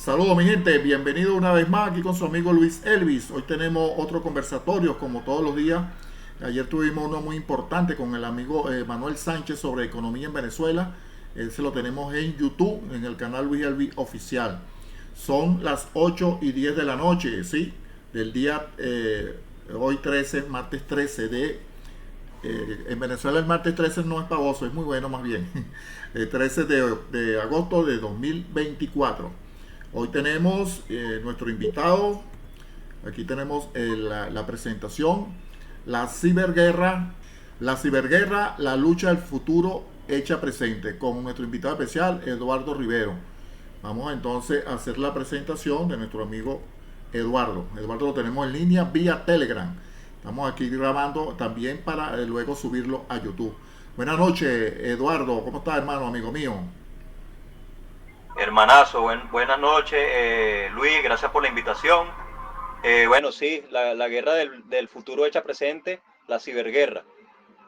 Saludos mi gente, bienvenido una vez más aquí con su amigo Luis Elvis. Hoy tenemos otro conversatorio como todos los días. Ayer tuvimos uno muy importante con el amigo Manuel Sánchez sobre economía en Venezuela. Ese lo tenemos en YouTube, en el canal Luis Elvis Oficial. Son las 8 y 10 de la noche, ¿sí? Del día hoy 13, martes 13 de en Venezuela el martes 13 no es pavoso, es muy bueno más bien. El 13 de agosto de 2024. Hoy tenemos nuestro invitado, aquí tenemos la presentación, la ciberguerra, la lucha del futuro hecha presente, con nuestro invitado especial, Eduardo Rivero. Vamos entonces a hacer la presentación de nuestro amigo Eduardo. Eduardo lo tenemos en línea vía Telegram. Estamos aquí grabando también para luego subirlo a YouTube. Buenas noches, Eduardo. ¿Cómo estás, hermano, amigo mío? Hermanazo, buenas noches, Luis, gracias por la invitación. Bueno, sí, la guerra del futuro hecha presente, la ciberguerra,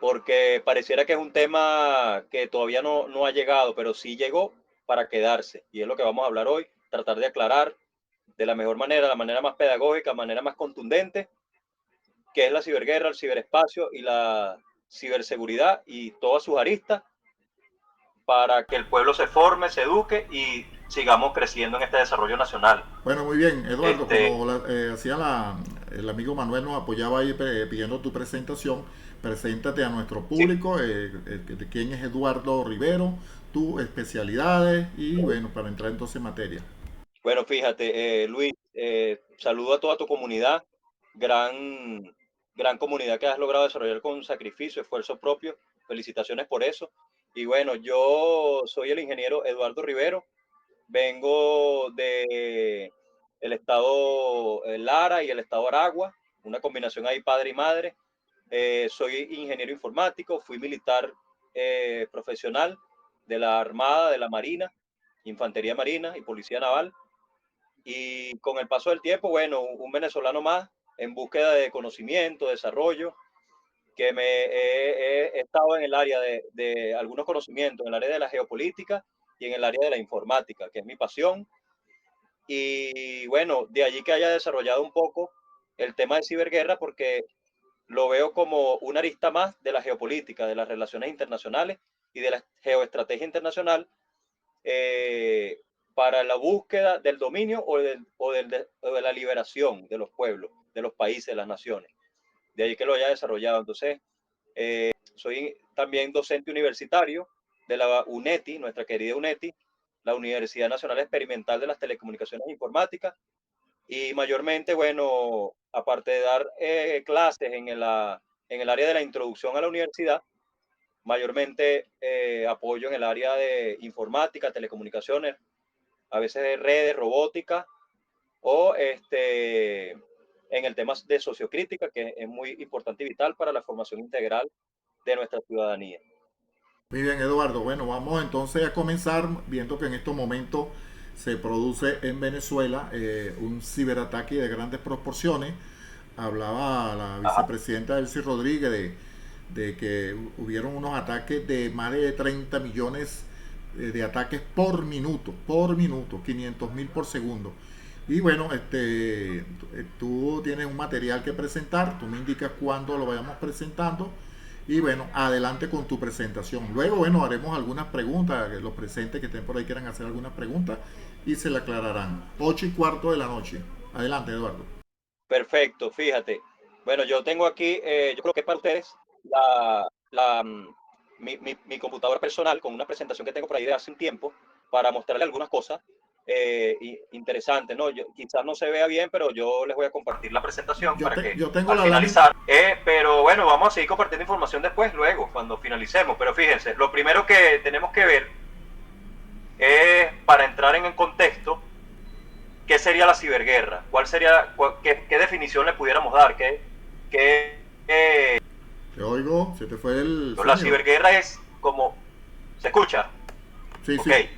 porque pareciera que es un tema que todavía no ha llegado, pero sí llegó para quedarse, y es lo que vamos a hablar hoy, tratar de aclarar de la mejor manera, la manera más pedagógica, la manera más contundente, qué es la ciberguerra, el ciberespacio y la ciberseguridad y todas sus aristas para que el pueblo se forme, se eduque y sigamos creciendo en este desarrollo nacional. Bueno, muy bien, Eduardo, Este, como hacía el amigo Manuel nos apoyaba ahí pidiendo tu presentación, preséntate a nuestro sí, público, de quién es Eduardo Rivero, tus especialidades y bueno, para entrar entonces en materia. bueno, fíjate, Luis, saludo a toda tu comunidad, gran, gran comunidad que has logrado desarrollar con sacrificio, esfuerzo propio. Felicitaciones por eso. Y bueno, yo soy el ingeniero Eduardo Rivero, vengo de el estado Lara y el estado Aragua, una combinación ahí padre y madre. Soy ingeniero informático, fui militar profesional de la Armada, de la Marina, Infantería Marina y Policía Naval. Y con el paso del tiempo, bueno, un venezolano más en búsqueda de conocimiento, desarrollo, que he estado en el área de algunos conocimientos, en el área de la geopolítica y en el área de la informática, que es mi pasión. Y bueno, de allí que haya desarrollado un poco el tema de ciberguerra, porque lo veo como una arista más de la geopolítica, de las relaciones internacionales y de la geoestrategia internacional, eh, para la búsqueda del dominio o de la liberación de los pueblos, de los países, de las naciones. De ahí que lo haya desarrollado. Entonces, soy también docente universitario de la UNETI, nuestra querida UNETI, la Universidad Nacional Experimental de las Telecomunicaciones e Informáticas, y mayormente, bueno, aparte de dar clases en el área de la introducción a la universidad, mayormente apoyo en el área de informática, telecomunicaciones, a veces de redes, robótica, o en el tema de sociocrítica, que es muy importante y vital para la formación integral de nuestra ciudadanía. Muy bien, Eduardo. Bueno, vamos entonces a comenzar viendo que en estos momentos se produce en Venezuela un ciberataque de grandes proporciones. Hablaba la Ajá. vicepresidenta Elsie Rodríguez de que hubieron unos ataques de más de 30 millones de ataques por minuto, 500.000 por segundo. Y bueno, tú tienes un material que presentar, tú me indicas cuándo lo vayamos presentando y bueno, adelante con tu presentación. Luego, bueno, haremos algunas preguntas, que los presentes que estén por ahí quieran hacer algunas preguntas y se le aclararán. 8:15 de la noche. Adelante, Eduardo. Perfecto, fíjate. Bueno, yo tengo aquí, yo creo que para ustedes, la, la, mm, mi computadora personal con una presentación que tengo por ahí de hace un tiempo para mostrarle algunas cosas interesantes, ¿no? Quizás no se vea bien, pero yo les voy a compartir la presentación para que Yo tengo al la lámina. finalizar, pero bueno, vamos a seguir compartiendo información después, luego, cuando finalicemos. Pero fíjense, lo primero que tenemos que ver es, para entrar en el contexto, ¿qué sería la ciberguerra? ¿Qué definición le pudiéramos dar? ¿Qué Te oigo, se te fue el La sonido. ciberguerra es como, ¿se escucha? Sí, Ok. sí.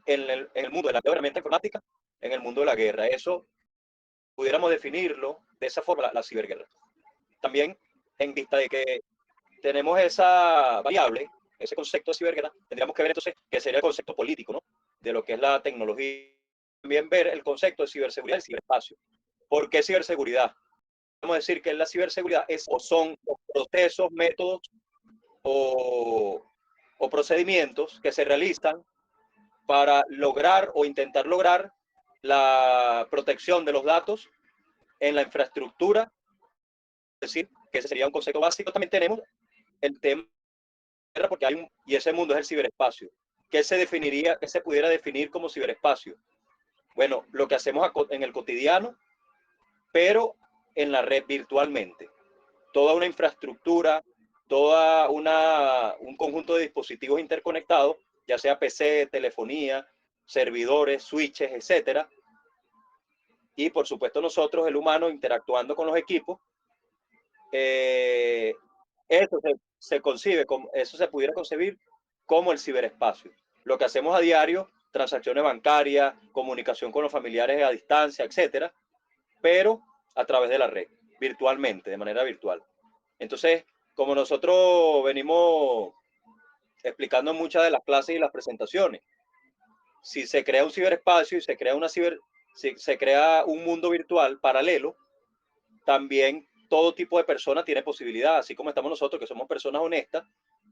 En el mundo de la herramienta informática, en el mundo de la guerra, eso pudiéramos definirlo de esa forma, la ciberguerra. También, en vista de que tenemos esa variable, ese concepto de ciberguerra, tendríamos que ver entonces qué sería el concepto político, ¿no? De lo que es la tecnología también ver el concepto de ciberseguridad y ciberespacio. ¿Por qué ciberseguridad? Podemos decir que la ciberseguridad o son los procesos, métodos o, o procedimientos que se realizan para lograr o intentar lograr la protección de los datos en la infraestructura, es decir, que ese sería un concepto básico. También tenemos el tema, porque y ese mundo es el ciberespacio. ¿Qué se definiría, qué se pudiera definir como ciberespacio? Bueno, lo que hacemos en el cotidiano, pero en la red virtualmente. Toda una infraestructura, un conjunto de dispositivos interconectados, ya sea PC, telefonía, servidores, switches, etcétera. Y por supuesto nosotros, el humano, interactuando con los equipos, eso eso se pudiera concebir como el ciberespacio. Lo que hacemos a diario, transacciones bancarias, comunicación con los familiares a distancia, etcétera, pero a través de la red, virtualmente, de manera virtual. Entonces, como nosotros venimos explicando en muchas de las clases y las presentaciones, si se crea un ciberespacio y se crea un mundo virtual paralelo, también todo tipo de persona tiene posibilidad, así como estamos nosotros, que somos personas honestas,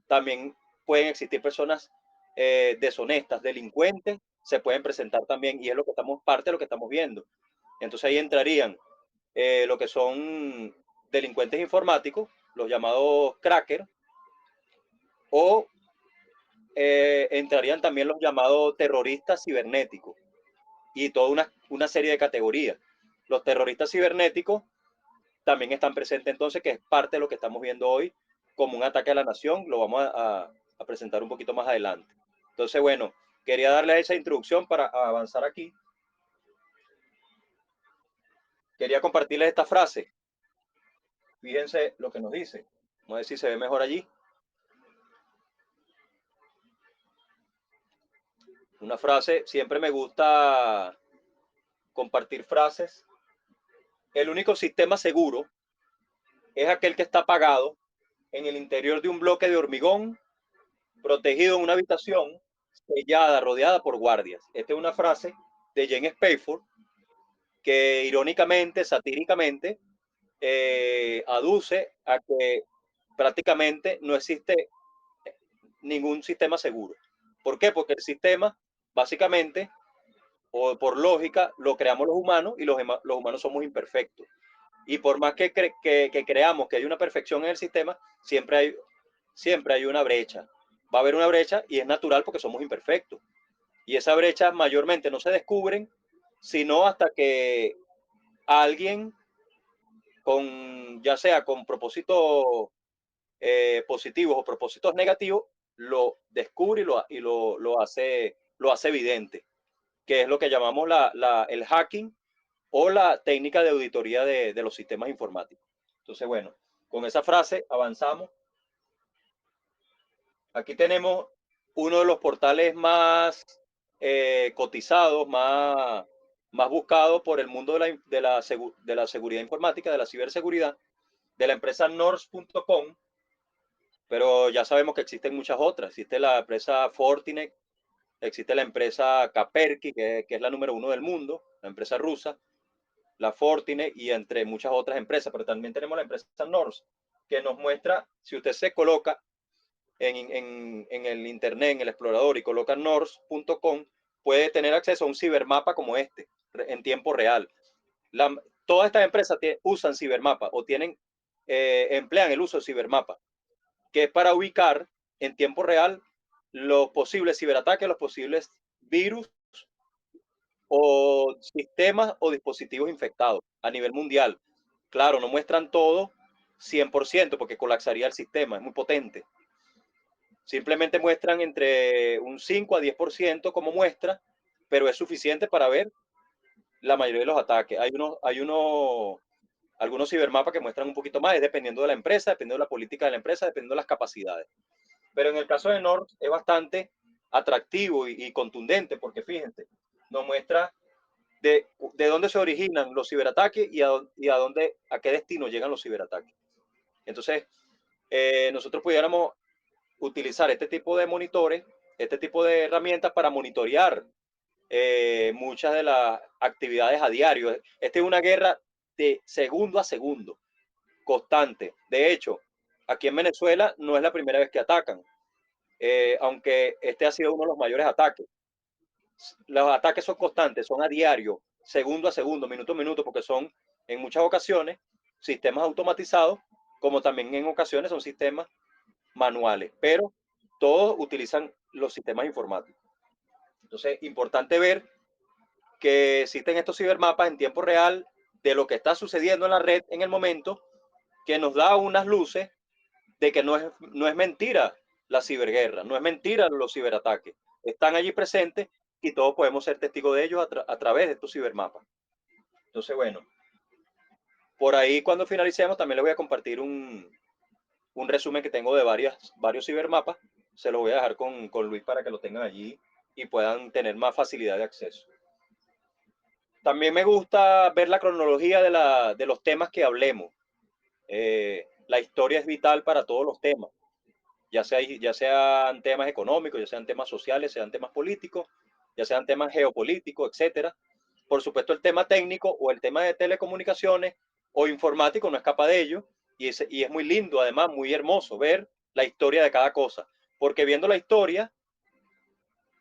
también pueden existir personas deshonestas, delincuentes, se pueden presentar también, y es parte de lo que estamos viendo. Entonces ahí entrarían lo que son delincuentes informáticos, los llamados crackers, o entrarían también los llamados terroristas cibernéticos, y toda una serie de categorías. Los terroristas cibernéticos también están presentes entonces, que es parte de lo que estamos viendo hoy como un ataque a la nación. Lo vamos a presentar un poquito más adelante. Entonces, bueno, quería darle esa introducción para avanzar aquí. Quería compartirles esta frase. Fíjense lo que nos dice. Vamos a ver si se ve mejor allí. Una frase, siempre me gusta compartir frases. El único sistema seguro es aquel que está apagado en el interior de un bloque de hormigón, protegido en una habitación, sellada, rodeada por guardias. Esta es una frase de James Spafford que irónicamente, satíricamente, aduce a que prácticamente no existe ningún sistema seguro. ¿Por qué? Porque el sistema, básicamente, o por lógica, lo creamos los humanos y los humanos somos imperfectos. Y por más que creamos que hay una perfección en el sistema, siempre hay una brecha. Va a haber una brecha y es natural porque somos imperfectos. Y esa brecha mayormente no se descubren, sino hasta que alguien ya sea con propósitos positivos o propósitos negativos, lo descubre lo hace evidente, que es lo que llamamos el hacking o la técnica de auditoría de los sistemas informáticos. Entonces, bueno, con esa frase avanzamos. Aquí tenemos uno de los portales más cotizados, más buscados por el mundo de la seguridad informática, de la ciberseguridad, de la empresa Norse.com, pero ya sabemos que existen muchas otras. Existe la empresa Fortinet, existe la empresa Kaspersky, que es la número 1 del mundo, la empresa rusa, la Fortinet y entre muchas otras empresas, pero también tenemos la empresa Norse, que nos muestra, si usted se coloca en el internet, en el explorador, y coloca norse.com, puede tener acceso a un cibermapa como este, en tiempo real. Todas estas empresas usan cibermapa o emplean el uso de cibermapa, que es para ubicar en tiempo real los posibles ciberataques, los posibles virus o sistemas o dispositivos infectados a nivel mundial. Claro, no muestran todo 100% porque colapsaría el sistema, es muy potente. Simplemente muestran entre un 5 a 10% como muestra, pero es suficiente para ver la mayoría de los ataques. Algunos cibermapas que muestran un poquito más, dependiendo de la empresa, dependiendo de la política de la empresa, dependiendo de las capacidades. Pero en el caso de Nord es bastante atractivo y contundente, porque fíjense, nos muestra de dónde se originan los ciberataques y a qué destino llegan los ciberataques. Entonces, nosotros pudiéramos utilizar este tipo de monitores, este tipo de herramientas para monitorear muchas de las actividades a diario. Esta es una guerra de segundo a segundo, constante. De hecho, aquí en Venezuela no es la primera vez que atacan, aunque este ha sido uno de los mayores ataques. Los ataques son constantes, son a diario, segundo a segundo, minuto a minuto, porque son en muchas ocasiones sistemas automatizados, como también en ocasiones son sistemas manuales, pero todos utilizan los sistemas informáticos. Entonces, importante ver que existen estos cibermapas en tiempo real de lo que está sucediendo en la red en el momento, que nos da unas luces de que no es mentira la ciberguerra, no es mentira los ciberataques. Están allí presentes y todos podemos ser testigos de ellos a través de estos cibermapas. Entonces, bueno, por ahí cuando finalicemos también les voy a compartir un resumen que tengo de varios cibermapas. Se lo voy a dejar con Luis para que lo tengan allí y puedan tener más facilidad de acceso. También me gusta ver la cronología de los temas que hablemos. La historia es vital para todos los temas, ya sean temas económicos, ya sean temas sociales, sean temas políticos, ya sean temas geopolíticos, etcétera. Por supuesto, el tema técnico o el tema de telecomunicaciones o informático no escapa de ello, y es muy lindo, además, muy hermoso ver la historia de cada cosa, porque viendo la historia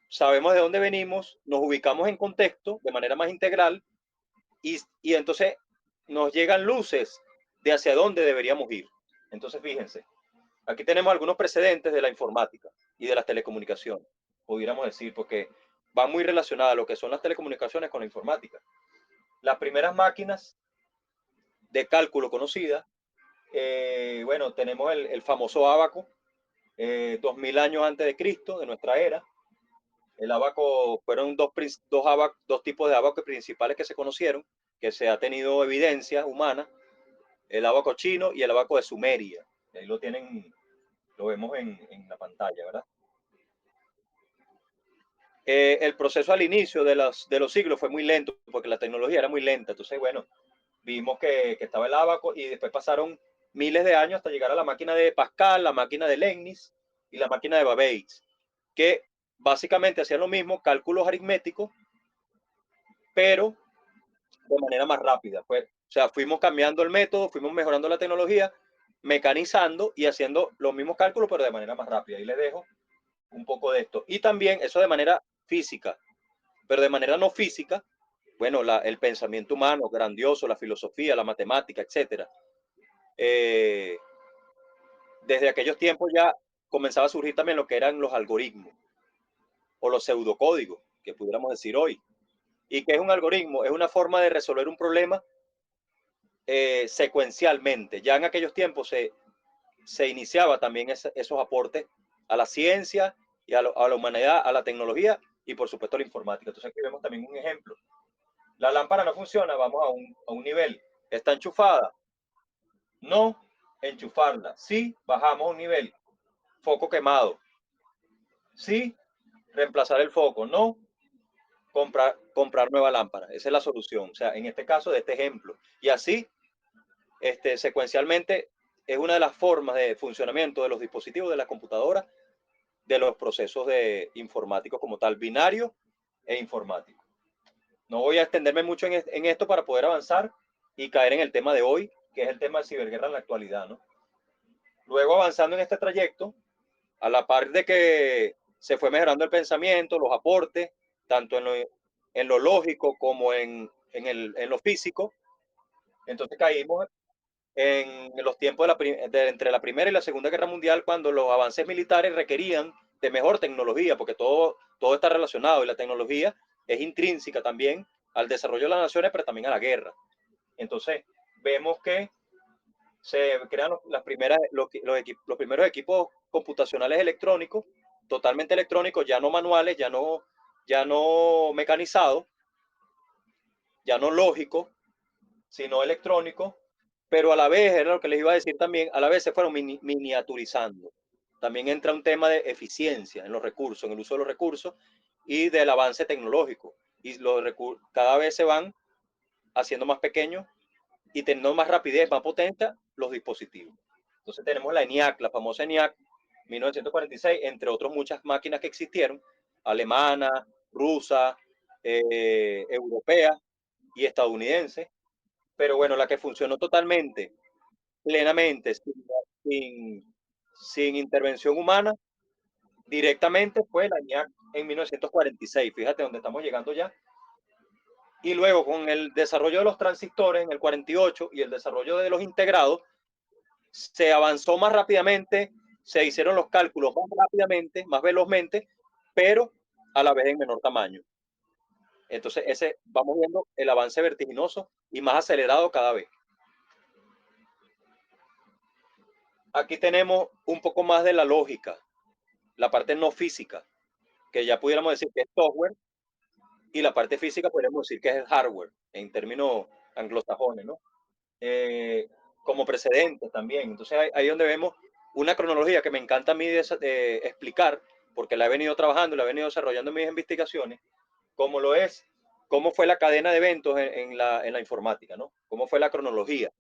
sabemos de dónde venimos, nos ubicamos en contexto de manera más integral y entonces nos llegan luces de hacia dónde deberíamos ir. Entonces, fíjense, aquí tenemos algunos precedentes de la informática y de las telecomunicaciones, pudiéramos decir, porque van muy relacionadas lo que son las telecomunicaciones con la informática. Las primeras máquinas de cálculo conocidas, bueno, tenemos el famoso ábaco, 2000 años antes de Cristo, de nuestra era. El ábaco fueron dos tipos de ábaco principales que se conocieron, que se ha tenido evidencia humana, el ábaco chino y el ábaco de Sumeria. Ahí lo tienen, lo vemos en la pantalla, ¿verdad? El proceso al inicio de los siglos fue muy lento porque la tecnología era muy lenta. Entonces, bueno, vimos que estaba el ábaco y después pasaron miles de años hasta llegar a la máquina de Pascal, la máquina de Leibniz y la máquina de Babbage, que básicamente hacían lo mismo, cálculos aritméticos, pero de manera más rápida. Pues, o sea, fuimos cambiando el método, fuimos mejorando la tecnología, mecanizando y haciendo los mismos cálculos, pero de manera más rápida. Ahí les dejo un poco de esto. Y también eso de manera física, pero de manera no física, bueno, el pensamiento humano grandioso, la filosofía, la matemática, etcétera. Eh, Desde aquellos tiempos ya comenzaba a surgir también lo que eran los algoritmos o los pseudocódigos, que pudiéramos decir hoy. ¿Y qué es un algoritmo? Es una forma de resolver un problema secuencialmente. Ya en aquellos tiempos se iniciaba también esos aportes a la ciencia y a la humanidad, a la tecnología y por supuesto a la informática. Entonces aquí vemos también un ejemplo. La lámpara no funciona, vamos a un nivel. ¿Está enchufada? No, enchufarla. Sí, bajamos un nivel. Foco quemado. Sí, reemplazar el foco. No, comprar nueva lámpara. Esa es la solución. O sea, en este caso, de este ejemplo. Y así, secuencialmente, es una de las formas de funcionamiento de los dispositivos de las computadoras, de los procesos de informáticos como tal, binario e informático. No voy a extenderme mucho en esto para poder avanzar y caer en el tema de hoy, que es el tema de ciberguerra en la actualidad, ¿no? Luego, avanzando en este trayecto, a la par de que se fue mejorando el pensamiento, los aportes, tanto en lo lógico como en lo físico, entonces caímos en los tiempos entre la Primera y la Segunda Guerra Mundial, cuando los avances militares requerían de mejor tecnología, porque todo está relacionado y la tecnología es intrínseca también al desarrollo de las naciones, pero también a la guerra. Entonces, vemos que se crean los primeros equipos computacionales electrónicos, totalmente electrónicos, ya no manuales, ya no mecanizados, ya no lógicos, sino electrónicos, pero a la vez, era lo que les iba a decir también, a la vez se fueron miniaturizando. También entra un tema de eficiencia en los recursos, en el uso de los recursos y del avance tecnológico. Y cada vez se van haciendo más pequeños y teniendo más rapidez, más potencia los dispositivos. Entonces tenemos la ENIAC, la famosa ENIAC 1946, entre otras muchas máquinas que existieron, alemana, rusa, europeas y estadounidenses, pero bueno, la que funcionó totalmente, plenamente, sin intervención humana, directamente fue la ENIAC en 1946. Fíjate dónde estamos llegando ya. Y luego con el desarrollo de los transistores en el 48 y el desarrollo de los integrados, se avanzó más rápidamente, se hicieron los cálculos más rápidamente, más velozmente, pero a la vez en menor tamaño. Entonces, vamos viendo el avance vertiginoso y más acelerado cada vez. Aquí tenemos un poco más de la lógica, la parte no física, que ya pudiéramos decir que es software, y la parte física podríamos decir que es el hardware, en términos anglosajones, ¿no? Como precedentes también. Entonces, ahí donde vemos una cronología que me encanta a mí de explicar, porque la he venido trabajando, la he venido desarrollando en mis investigaciones, como lo es, cómo fue la cadena de eventos en la informática, ¿no? Cómo fue la cronología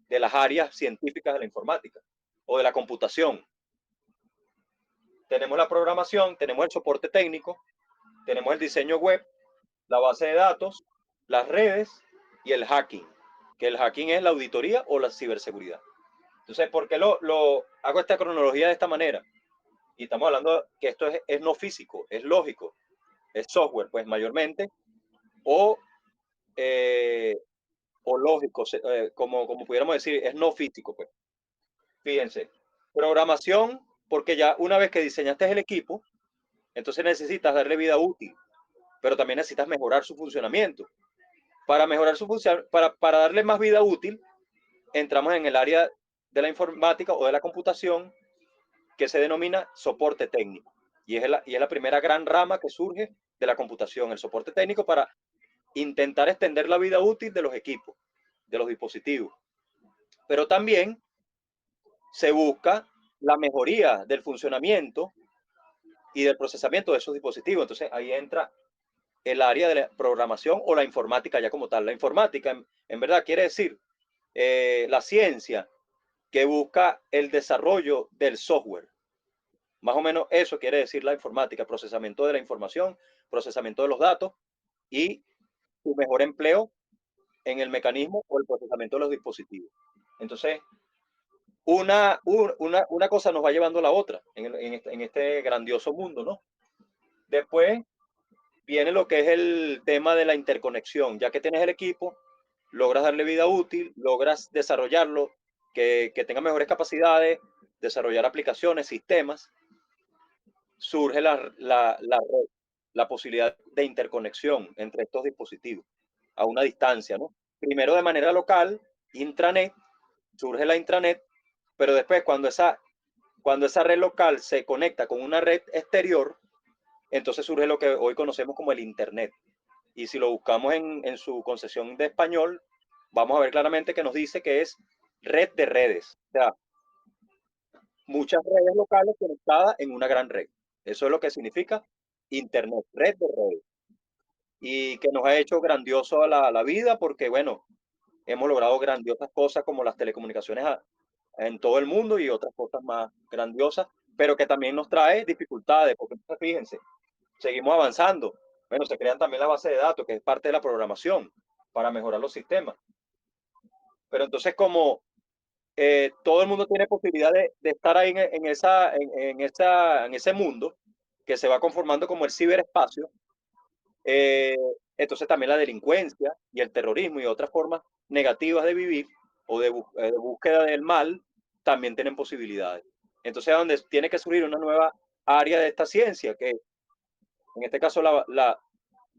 de las áreas científicas de la informática o de la computación. Tenemos la programación, tenemos el soporte técnico, tenemos el diseño web, la base de datos, las redes y el hacking, que el hacking es la auditoría o la ciberseguridad. Entonces, ¿por qué lo hago esta cronología de esta manera? Y estamos hablando que esto es no físico, es lógico, es software, pues mayormente, o, eh, o lógico, como pudiéramos decir, es no físico, pues. Fíjense, programación, porque ya una vez que diseñaste el equipo, entonces necesitas darle vida útil, pero también necesitas mejorar su funcionamiento. Para mejorar su función, para darle más vida útil, entramos en el área de la informática o de la computación que se denomina soporte técnico. Y es la primera gran rama que surge de la computación, el soporte técnico para intentar extender la vida útil de los equipos, de los dispositivos. Pero también se busca la mejoría del funcionamiento y del procesamiento de esos dispositivos. Entonces ahí entra el área de la programación o la informática ya como tal. La informática en verdad quiere decir la ciencia que busca el desarrollo del software. Más o menos eso quiere decir la informática, procesamiento de la información, procesamiento de los datos y su mejor empleo en el mecanismo o el procesamiento de los dispositivos. Entonces, una cosa nos va llevando a la otra en este grandioso mundo, ¿no? Después viene lo que es el tema de la interconexión. Ya que tienes el equipo, logras darle vida útil, logras desarrollarlo, que tenga mejores capacidades, desarrollar aplicaciones, sistemas, surge la posibilidad de interconexión entre estos dispositivos a una distancia, ¿no? Primero de manera local, intranet, surge la intranet, pero después cuando esa red local se conecta con una red exterior, entonces surge lo que hoy conocemos como el Internet. Y si lo buscamos en su concesión de español, vamos a ver claramente que nos dice que es red de redes. O sea, muchas redes locales conectadas en una gran red. Eso es lo que significa Internet, red de redes. Y que nos ha hecho grandioso la vida porque, bueno, hemos logrado grandiosas cosas como las telecomunicaciones en todo el mundo y otras cosas más grandiosas, pero que también nos trae dificultades, porque fíjense, seguimos avanzando. Bueno, se crean también la base de datos, que es parte de la programación para mejorar los sistemas. Pero entonces, como todo el mundo tiene posibilidad de estar ahí en ese mundo que se va conformando como el ciberespacio, eh, entonces también la delincuencia y el terrorismo y otras formas negativas de vivir o de búsqueda del mal también tienen posibilidades. Entonces, donde tiene que surgir una nueva área de esta ciencia, que en este caso la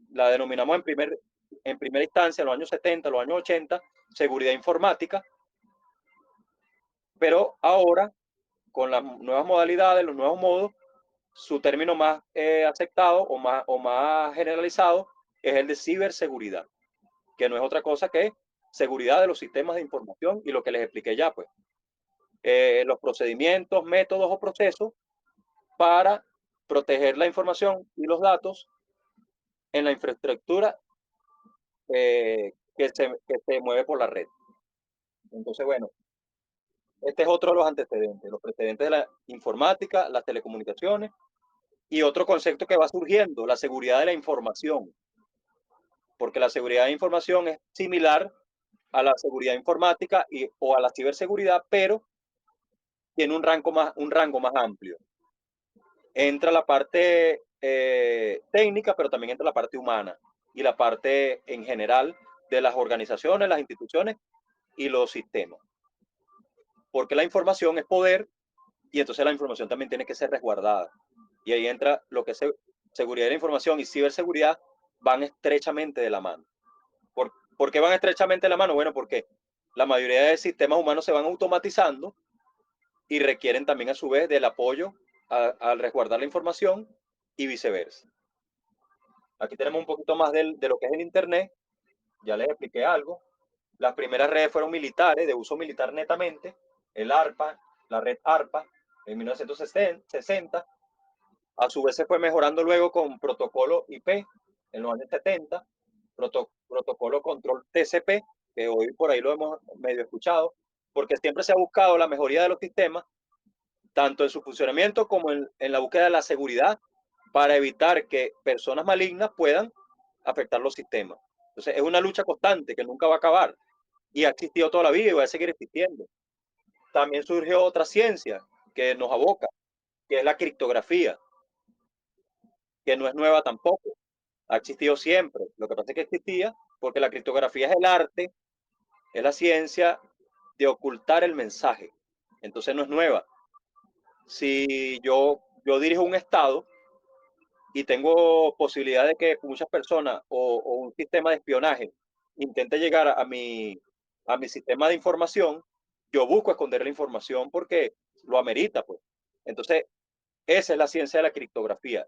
denominamos en primera instancia, en los años 70, los años 80, seguridad informática, pero ahora, con las nuevas modalidades, los nuevos modos, su término más aceptado o más generalizado es el de ciberseguridad, que no es otra cosa que seguridad de los sistemas de información y lo que les expliqué ya, pues, los procedimientos, métodos o procesos para proteger la información y los datos en la infraestructura que se mueve por la red. Entonces, bueno, este es otro de los precedentes de la informática, las telecomunicaciones y otro concepto que va surgiendo, la seguridad de la información. porque la seguridad de información es similar a la seguridad informática o a la ciberseguridad, pero tiene un rango más amplio. Entra la parte técnica, pero también entra la parte humana y la parte en general de las organizaciones, las instituciones y los sistemas. Porque la información es poder y entonces la información también tiene que ser resguardada. Y ahí entra lo que es seguridad de la información y ciberseguridad, van estrechamente de la mano. ¿Por qué van estrechamente de la mano? Bueno, porque la mayoría de sistemas humanos se van automatizando y requieren también a su vez del apoyo al resguardar la información y viceversa. Aquí tenemos un poquito más de lo que es el Internet. Ya les expliqué algo. Las primeras redes fueron militares, de uso militar netamente. El ARPA, la red ARPA, en 1960. A su vez se fue mejorando luego con protocolo IP en los años 70, protocolo control TCP, que hoy por ahí lo hemos medio escuchado, porque siempre se ha buscado la mejoría de los sistemas, tanto en su funcionamiento como en la búsqueda de la seguridad, para evitar que personas malignas puedan afectar los sistemas. Entonces es una lucha constante que nunca va a acabar y ha existido toda la vida y va a seguir existiendo. También surgió otra ciencia que nos aboca, que es la criptografía, que no es nueva tampoco, ha existido siempre. Lo que pasa es que existía porque la criptografía es el arte, es la ciencia de ocultar el mensaje. Entonces no es nueva. Si yo dirijo un estado y tengo posibilidad de que muchas personas o un sistema de espionaje intente llegar a mi sistema de información, yo busco esconder la información porque lo amerita, pues. Entonces, esa es la ciencia de la criptografía,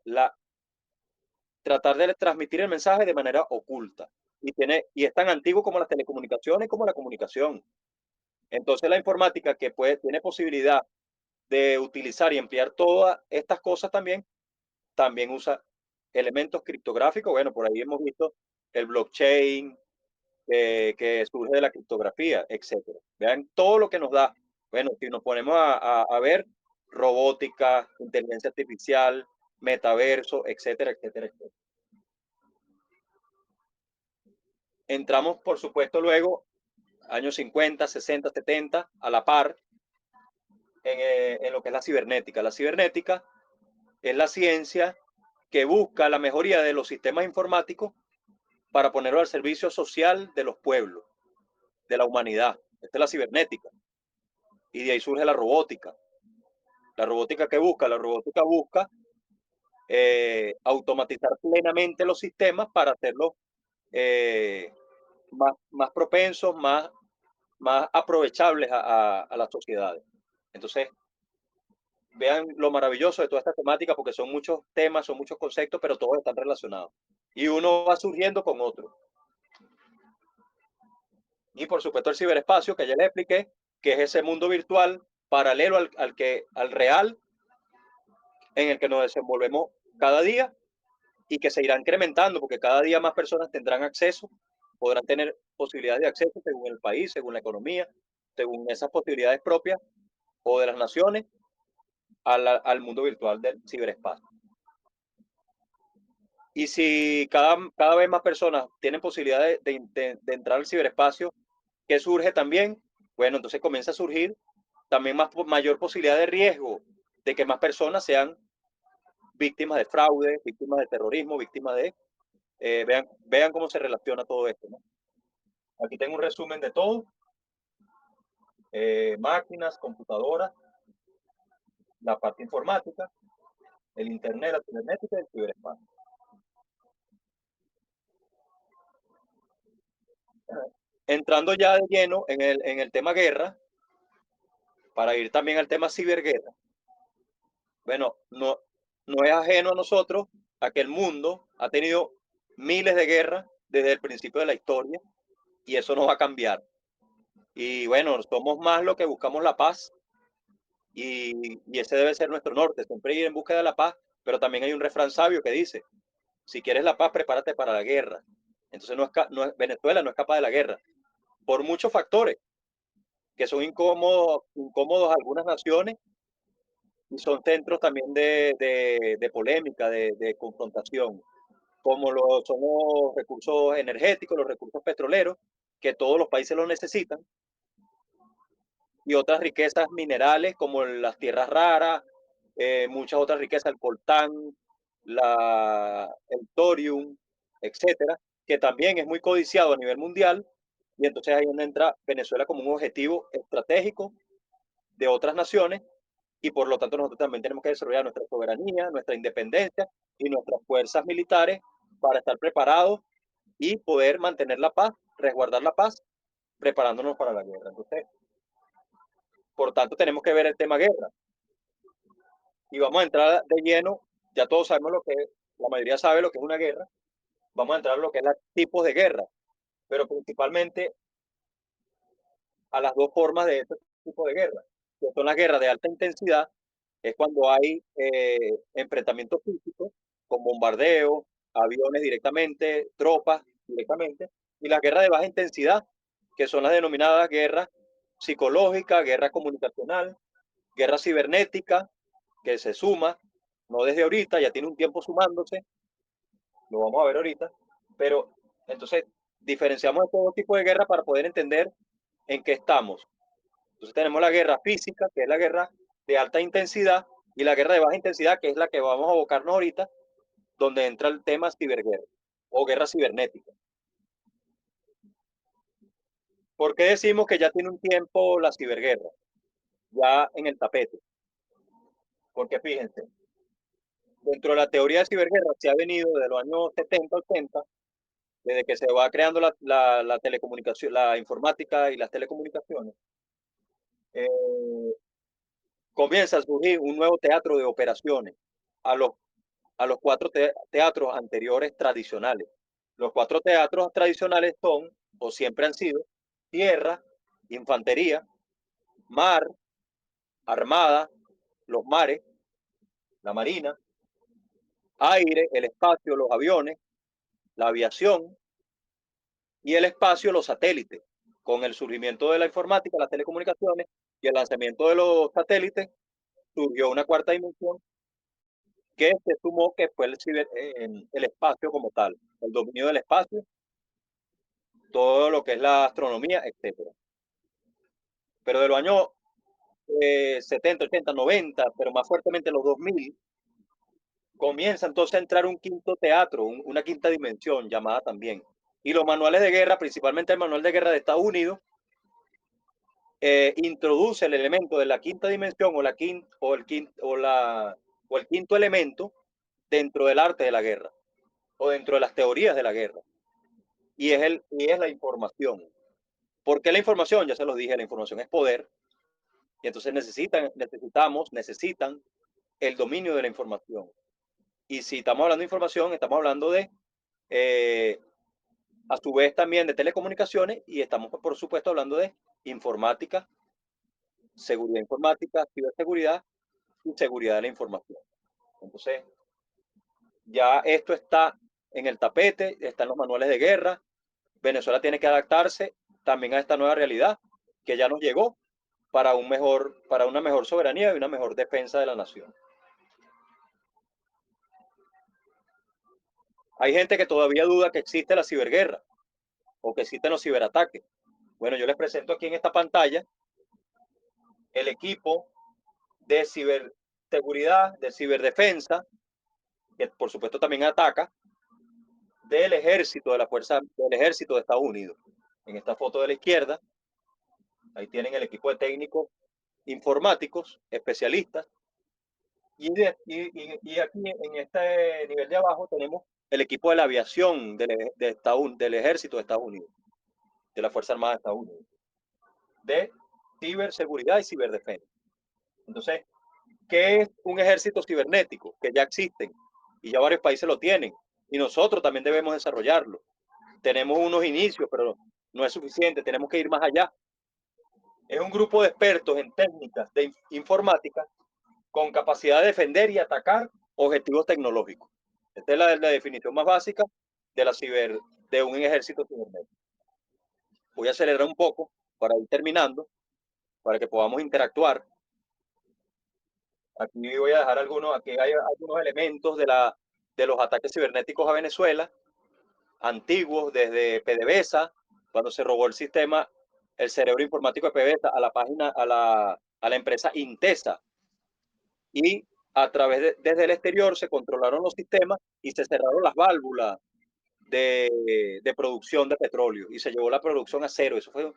tratar de transmitir el mensaje de manera oculta. Y es tan antiguo como las telecomunicaciones, como la comunicación. Entonces, la informática que tiene posibilidad de utilizar y emplear todas estas cosas también usa elementos criptográficos. Bueno, por ahí hemos visto el blockchain que surge de la criptografía, etcétera. Vean todo lo que nos da. Bueno, si nos ponemos a ver robótica, inteligencia artificial, metaverso, etcétera, etcétera, etcétera. Entramos, por supuesto, luego, años 50, 60, 70, a la par, en lo que es la cibernética. La cibernética es la ciencia que busca la mejoría de los sistemas informáticos para ponerlo al servicio social de los pueblos, de la humanidad. Esta es la cibernética. Y de ahí surge la robótica. La robótica que busca, la robótica busca automatizar plenamente los sistemas para hacerlos eh, más propensos, más aprovechables a las sociedades. Entonces, vean lo maravilloso de toda esta temática porque son muchos temas, son muchos conceptos, pero todos están relacionados. Y uno va surgiendo con otro. Y por supuesto el ciberespacio, que ya les expliqué, que es ese mundo virtual paralelo al real en el que nos desenvolvemos cada día y que se irá incrementando porque cada día más personas tendrán acceso, podrán tener posibilidades de acceso según el país, según la economía, según esas posibilidades propias o de las naciones al mundo virtual del ciberespacio. Y si cada vez más personas tienen posibilidad de entrar al ciberespacio, ¿qué surge también? Bueno, entonces comienza a surgir también mayor posibilidad de riesgo de que más personas sean víctimas de fraude, víctimas de terrorismo, víctimas de... vean cómo se relaciona todo esto, ¿no? Aquí tengo un resumen de todo. Máquinas, computadoras, la parte informática, el internet, la cibernética y el ciberespacio. Entrando ya de lleno en el tema guerra, para ir también al tema ciberguerra, bueno, no es ajeno a nosotros a que el mundo ha tenido miles de guerras desde el principio de la historia y eso no va a cambiar. Y bueno, somos más los que buscamos la paz y ese debe ser nuestro norte, siempre ir en búsqueda de la paz, pero también hay un refrán sabio que dice, si quieres la paz, prepárate para la guerra. Entonces Venezuela no es capaz de la guerra, por muchos factores que son incómodos a algunas naciones y son centros también de polémica, de confrontación. como lo son los recursos energéticos, los recursos petroleros, que todos los países los necesitan, y otras riquezas minerales como las tierras raras, muchas otras riquezas, el coltán, el thorium, etcétera, que también es muy codiciado a nivel mundial, y entonces ahí donde entra Venezuela como un objetivo estratégico de otras naciones, y por lo tanto nosotros también tenemos que desarrollar nuestra soberanía, nuestra independencia y nuestras fuerzas militares para estar preparados y poder mantener la paz, resguardar la paz, preparándonos para la guerra. Entonces, por tanto, tenemos que ver el tema guerra y vamos a entrar de lleno. Ya todos sabemos lo que es, la mayoría sabe lo que es una guerra. Vamos a entrar a lo que es los tipos de guerra, pero principalmente a las dos formas de este tipo de guerra, que son las guerras de alta intensidad, es cuando hay enfrentamientos físicos con bombardeo, aviones directamente, tropas directamente, y las guerras de baja intensidad, que son las denominadas guerras psicológicas, guerra comunicacional, guerra cibernética, que se suma, no desde ahorita, ya tiene un tiempo sumándose, lo vamos a ver ahorita, pero entonces diferenciamos estos dos tipos de guerra para poder entender en qué estamos. Entonces tenemos la guerra física, que es la guerra de alta intensidad, y la guerra de baja intensidad, que es la que vamos a abocarnos ahorita, donde entra el tema ciberguerra o guerra cibernética. ¿Por qué decimos que ya tiene un tiempo la ciberguerra? Ya en el tapete. Porque fíjense, dentro de la teoría de ciberguerra se ha venido de los años 70, 80, desde que se va creando la telecomunicación, la informática y las telecomunicaciones, eh, comienza a surgir un nuevo teatro de operaciones a los, a los cuatro teatros anteriores tradicionales. Los cuatro teatros tradicionales son, o siempre han sido, tierra, infantería, mar, armada, los mares, la marina, aire, el espacio, los aviones, la aviación y el espacio, los satélites. Con el surgimiento de la informática, las telecomunicaciones y el lanzamiento de los satélites, surgió una cuarta dimensión que se sumó, que fue el espacio como tal, el dominio del espacio, todo lo que es la astronomía, etcétera. Pero de los años 70, 80, 90, pero más fuertemente los 2000, comienza entonces a entrar un quinto teatro, una quinta dimensión llamada también. Y los manuales de guerra, principalmente el manual de guerra de Estados Unidos, introduce el elemento de la quinta dimensión o el quinto elemento dentro del arte de la guerra o dentro de las teorías de la guerra. Y es la información. ¿Por qué la información? Ya se los dije, la información es poder. Y entonces necesitan el dominio de la información. Y si estamos hablando de información, estamos hablando de, a su vez también de telecomunicaciones y estamos, por supuesto, hablando de informática, seguridad informática, ciberseguridad y seguridad de la información. Entonces, ya esto está en el tapete, está en los manuales de guerra. Venezuela tiene que adaptarse también a esta nueva realidad que ya nos llegó para una mejor soberanía y una mejor defensa de la nación. Hay gente que todavía duda que existe la ciberguerra o que existen los ciberataques. Bueno, yo les presento aquí en esta pantalla el equipo de ciberseguridad, de ciberdefensa, que por supuesto también ataca, del ejército, del ejército de Estados Unidos. En esta foto de la izquierda, ahí tienen el equipo de técnicos informáticos, especialistas, y aquí en este nivel de abajo tenemos el equipo de la aviación del ejército de Estados Unidos, de la Fuerza Armada de Estados Unidos, de ciberseguridad y ciberdefensa. Entonces, ¿qué es un ejército cibernético? Que ya existen y ya varios países lo tienen y nosotros también debemos desarrollarlo. Tenemos unos inicios, pero no es suficiente, tenemos que ir más allá. Es un grupo de expertos en técnicas de informática con capacidad de defender y atacar objetivos tecnológicos. Esta es la definición más básica de un ejército cibernético. Voy a acelerar un poco para ir terminando, para que podamos interactuar. Aquí voy a dejar aquí hay algunos elementos de los ataques cibernéticos a Venezuela, antiguos, desde PDVSA, cuando se robó el sistema, el cerebro informático de PDVSA a la página, a la empresa Intesa, y a través desde el exterior se controlaron los sistemas y se cerraron las válvulas de producción de petróleo y se llevó la producción a cero. Eso fue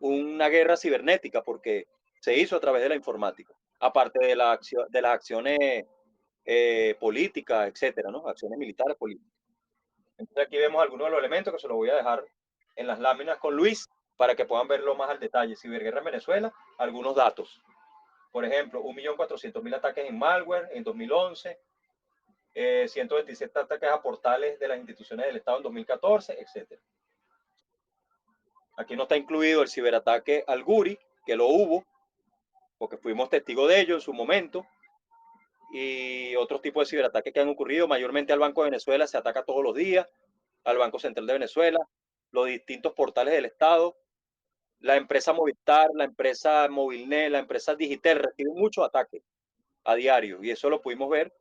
una guerra cibernética porque se hizo a través de la informática, aparte de, de las acciones políticas, etcétera, ¿no? Acciones militares políticas. Entonces aquí vemos algunos de los elementos que se los voy a dejar en las láminas con Luis para que puedan verlo más al detalle. Ciberguerra en Venezuela, algunos datos. Por ejemplo, 1.400.000 ataques en malware en 2011, 127 ataques a portales de las instituciones del Estado en 2014, etc. Aquí no está incluido el ciberataque al Guri, que lo hubo, porque fuimos testigos de ello en su momento, y otros tipos de ciberataques que han ocurrido, mayormente al Banco de Venezuela, se ataca todos los días, al Banco Central de Venezuela, los distintos portales del Estado, la empresa Movistar, la empresa Movilnet, la empresa Digitel reciben muchos ataques a diario, y eso lo pudimos ver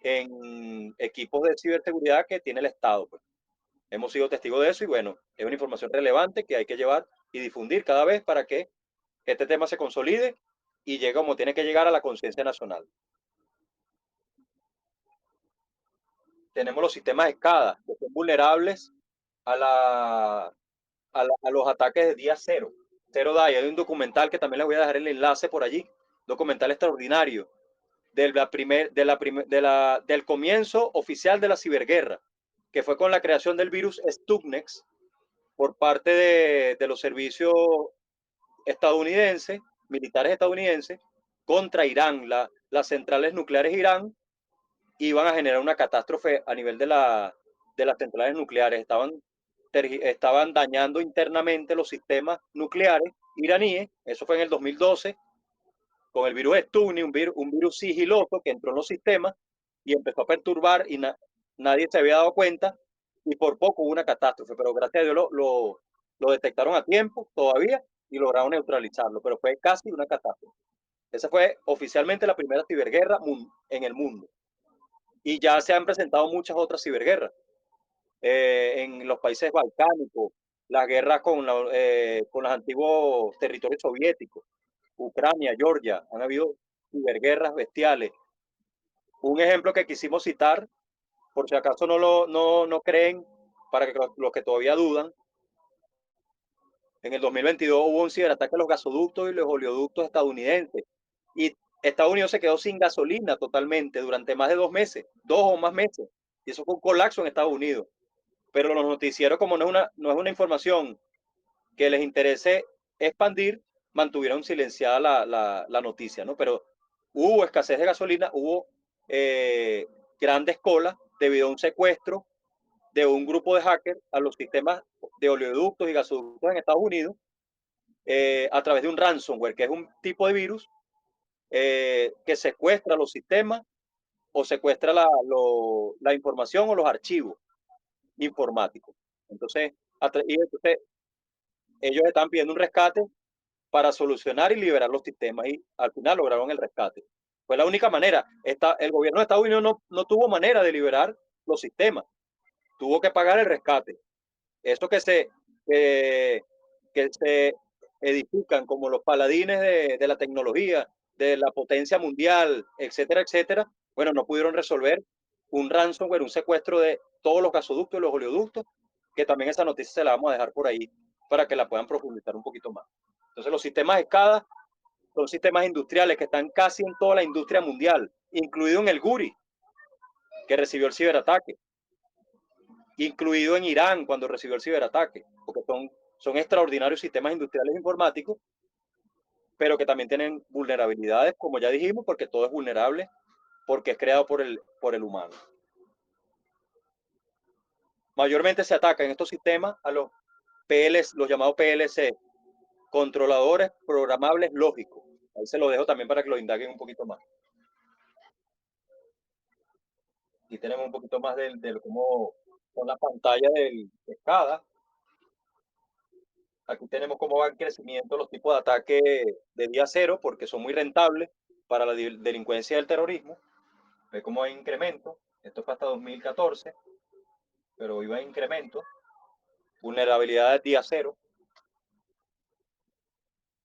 en equipos de ciberseguridad que tiene el Estado. Pues. Hemos sido testigos de eso y bueno, es una información relevante que hay que llevar y difundir cada vez para que este tema se consolide y llegue como tiene que llegar a la conciencia nacional. Tenemos los sistemas SCADA, que son vulnerables a los ataques de día cero. Cero Day, hay un documental que también les voy a dejar el enlace por allí, documental extraordinario, del comienzo oficial de la ciberguerra, que fue con la creación del virus Stuxnet por parte de los servicios estadounidenses, militares estadounidenses, contra Irán. Las centrales nucleares de Irán iban a generar una catástrofe a nivel de las centrales nucleares. Estaban dañando internamente los sistemas nucleares iraníes. Eso fue en el 2012, con el virus Stuxnet, un virus sigiloso que entró en los sistemas y empezó a perturbar y nadie se había dado cuenta y por poco hubo una catástrofe, pero gracias a Dios lo detectaron a tiempo todavía y lograron neutralizarlo, pero fue casi una catástrofe. Esa fue oficialmente la primera ciberguerra en el mundo. Y ya se han presentado muchas otras ciberguerras en los países balcánicos, las guerras con los antiguos territorios soviéticos, Ucrania, Georgia, han habido ciberguerras bestiales. Un ejemplo que quisimos citar, por si acaso no creen, para que los que todavía dudan, en el 2022 hubo un ciberataque a los gasoductos y los oleoductos estadounidenses. Y Estados Unidos se quedó sin gasolina totalmente durante más de 2 meses, 2 o más meses. Y eso fue un colapso en Estados Unidos. Pero los noticieros, como no es una información que les interese expandir, mantuvieron silenciada la noticia, ¿no? Pero hubo escasez de gasolina, hubo grandes colas debido a un secuestro de un grupo de hackers a los sistemas de oleoductos y gasoductos en Estados Unidos a través de un ransomware, que es un tipo de virus que secuestra los sistemas o secuestra la información o los archivos informáticos. Entonces, entonces ellos están pidiendo un rescate para solucionar y liberar los sistemas y al final lograron el rescate. Fue la única manera. El gobierno de Estados Unidos no tuvo manera de liberar los sistemas. Tuvo que pagar el rescate. Eso que se edifican como los paladines de la tecnología, de la potencia mundial, etcétera, etcétera, bueno, no pudieron resolver un ransomware, un secuestro de todos los gasoductos y los oleoductos, que también esa noticia se la vamos a dejar por ahí para que la puedan profundizar un poquito más. Entonces, los sistemas SCADA son sistemas industriales que están casi en toda la industria mundial, incluido en el Guri, que recibió el ciberataque, incluido en Irán cuando recibió el ciberataque, porque son extraordinarios sistemas industriales informáticos, pero que también tienen vulnerabilidades, como ya dijimos, porque todo es vulnerable, porque es creado por el humano. Mayormente se ataca en estos sistemas a los los llamados PLC, controladores programables lógicos. Ahí se lo dejo también para que lo indaguen un poquito más. Aquí tenemos un poquito más de cómo con la pantalla del SCADA. Aquí tenemos cómo va el crecimiento los tipos de ataque de día cero, porque son muy rentables para la delincuencia y el terrorismo. Ve cómo hay incremento. Esto fue hasta 2014, pero iba en incremento. Vulnerabilidad día cero.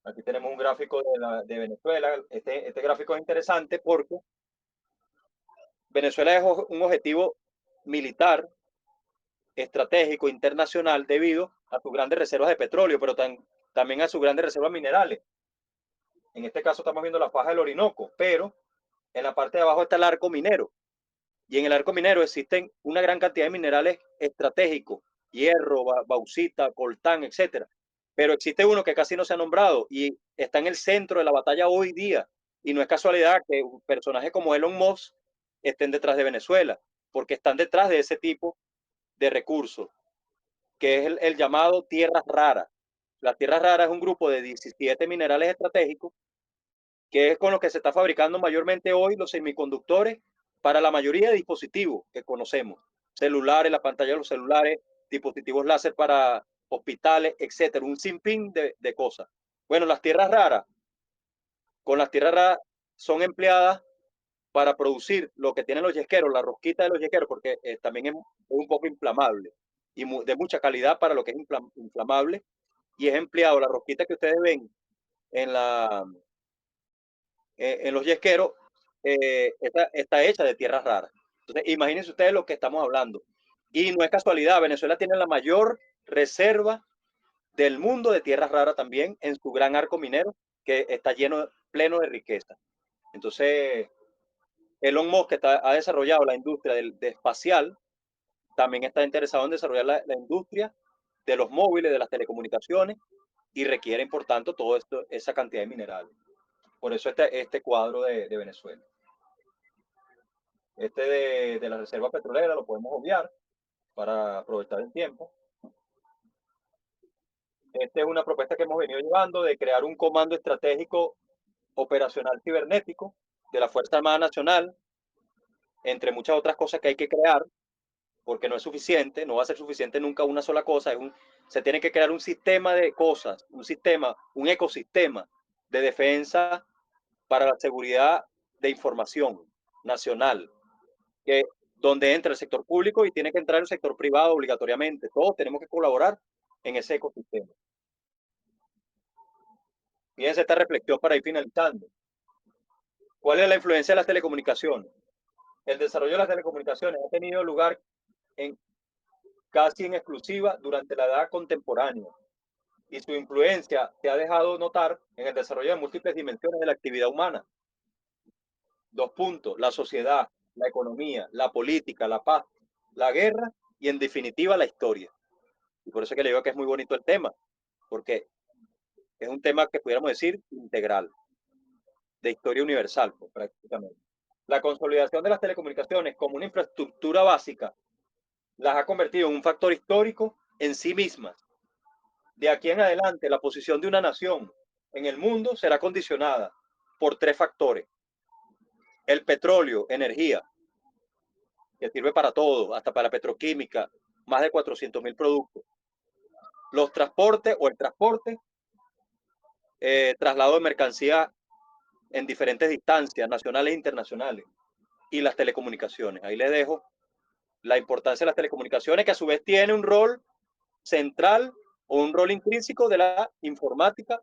Aquí tenemos un gráfico de Venezuela. Este gráfico es interesante porque Venezuela es un objetivo militar estratégico internacional debido a sus grandes reservas de petróleo, pero también a sus grandes reservas minerales. En este caso estamos viendo la faja del Orinoco, pero en la parte de abajo está el arco minero. Y en el arco minero existen una gran cantidad de minerales estratégicos, hierro, bauxita, coltán, etcétera. Pero existe uno que casi no se ha nombrado y está en el centro de la batalla hoy día. Y no es casualidad que personajes como Elon Musk estén detrás de Venezuela, porque están detrás de ese tipo de recursos, que es el llamado tierras raras. Las tierras raras es un grupo de 17 minerales estratégicos, que es con los que se está fabricando mayormente hoy los semiconductores para la mayoría de dispositivos que conocemos. Celulares, la pantalla de los celulares, dispositivos láser para hospitales, etcétera. Un sinfín de cosas. Bueno, las tierras raras, con las tierras raras son empleadas para producir lo que tienen los yesqueros, la rosquita de los yesqueros, porque también es un poco inflamable y de mucha calidad para lo que es inflamable. Y es empleado la rosquita que ustedes ven en, en los yesqueros, está hecha de tierras raras. Entonces, imagínense ustedes lo que estamos hablando. Y no es casualidad, Venezuela tiene la mayor reserva del mundo de tierras raras también en su gran arco minero, que está lleno, pleno de riqueza. Entonces, Elon Musk, que ha desarrollado la industria de espacial, también está interesado en desarrollar la industria de los móviles, de las telecomunicaciones, y requieren, por tanto, todo esto, esa cantidad de minerales. Por eso este cuadro de Venezuela. Este de la reserva petrolera lo podemos obviar para aprovechar el tiempo. Esta es una propuesta que hemos venido llevando de crear un comando estratégico operacional cibernético de la Fuerza Armada Nacional, entre muchas otras cosas que hay que crear, porque no es suficiente, no va a ser suficiente nunca una sola cosa, se tiene que crear un sistema de cosas, un ecosistema de defensa para la seguridad de información nacional, que donde entra el sector público y tiene que entrar el sector privado obligatoriamente. Todos tenemos que colaborar en ese ecosistema. Fíjense esta reflexión para ir finalizando. ¿Cuál es la influencia de las telecomunicaciones? El desarrollo de las telecomunicaciones ha tenido lugar casi en exclusiva durante la edad contemporánea y su influencia se ha dejado notar en el desarrollo de múltiples dimensiones de la actividad humana. 2 puntos: la sociedad, la economía, la política, la paz, la guerra y en definitiva la historia. Y por eso que le digo que es muy bonito el tema, porque es un tema que pudiéramos decir integral, de historia universal, pues, prácticamente. La consolidación de las telecomunicaciones como una infraestructura básica las ha convertido en un factor histórico en sí mismas. De aquí en adelante, la posición de una nación en el mundo será condicionada por 3 factores. El petróleo, energía, que sirve para todo, hasta para petroquímica, más de 400.000 productos. Los transportes o el transporte, traslado de mercancía en diferentes distancias, nacionales e internacionales. Y las telecomunicaciones. Ahí les dejo la importancia de las telecomunicaciones, que a su vez tiene un rol central o un rol intrínseco de la informática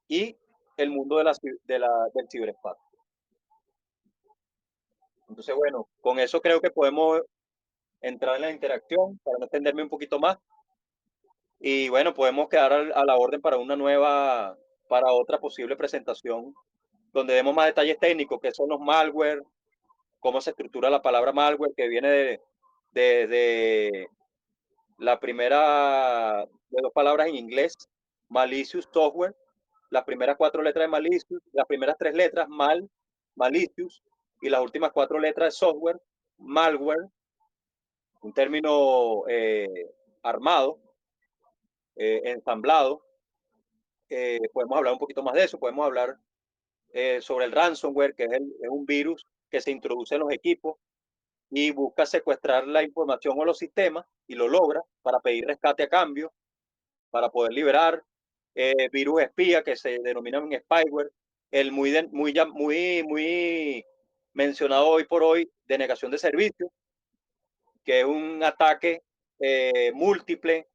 y el mundo del ciberespacio. Entonces, bueno, con eso creo que podemos entrar en la interacción para no extenderme un poquito más. Y bueno, podemos quedar a la orden para otra posible presentación, donde demos más detalles técnicos, qué son los malware, cómo se estructura la palabra malware, que viene de la primera de 2 palabras en inglés, malicious software, las primeras 4 letras de malicious, las primeras 3 letras malicious, y las últimas 4 letras de software, malware, un término armado, ensamblado. Podemos hablar un poquito más de eso, podemos hablar sobre el ransomware, que es un virus que se introduce en los equipos y busca secuestrar la información o los sistemas y lo logra para pedir rescate a cambio, para poder liberar. Virus espía, que se denominan spyware, el muy mencionado hoy por hoy de negación de servicio, que es un ataque múltiple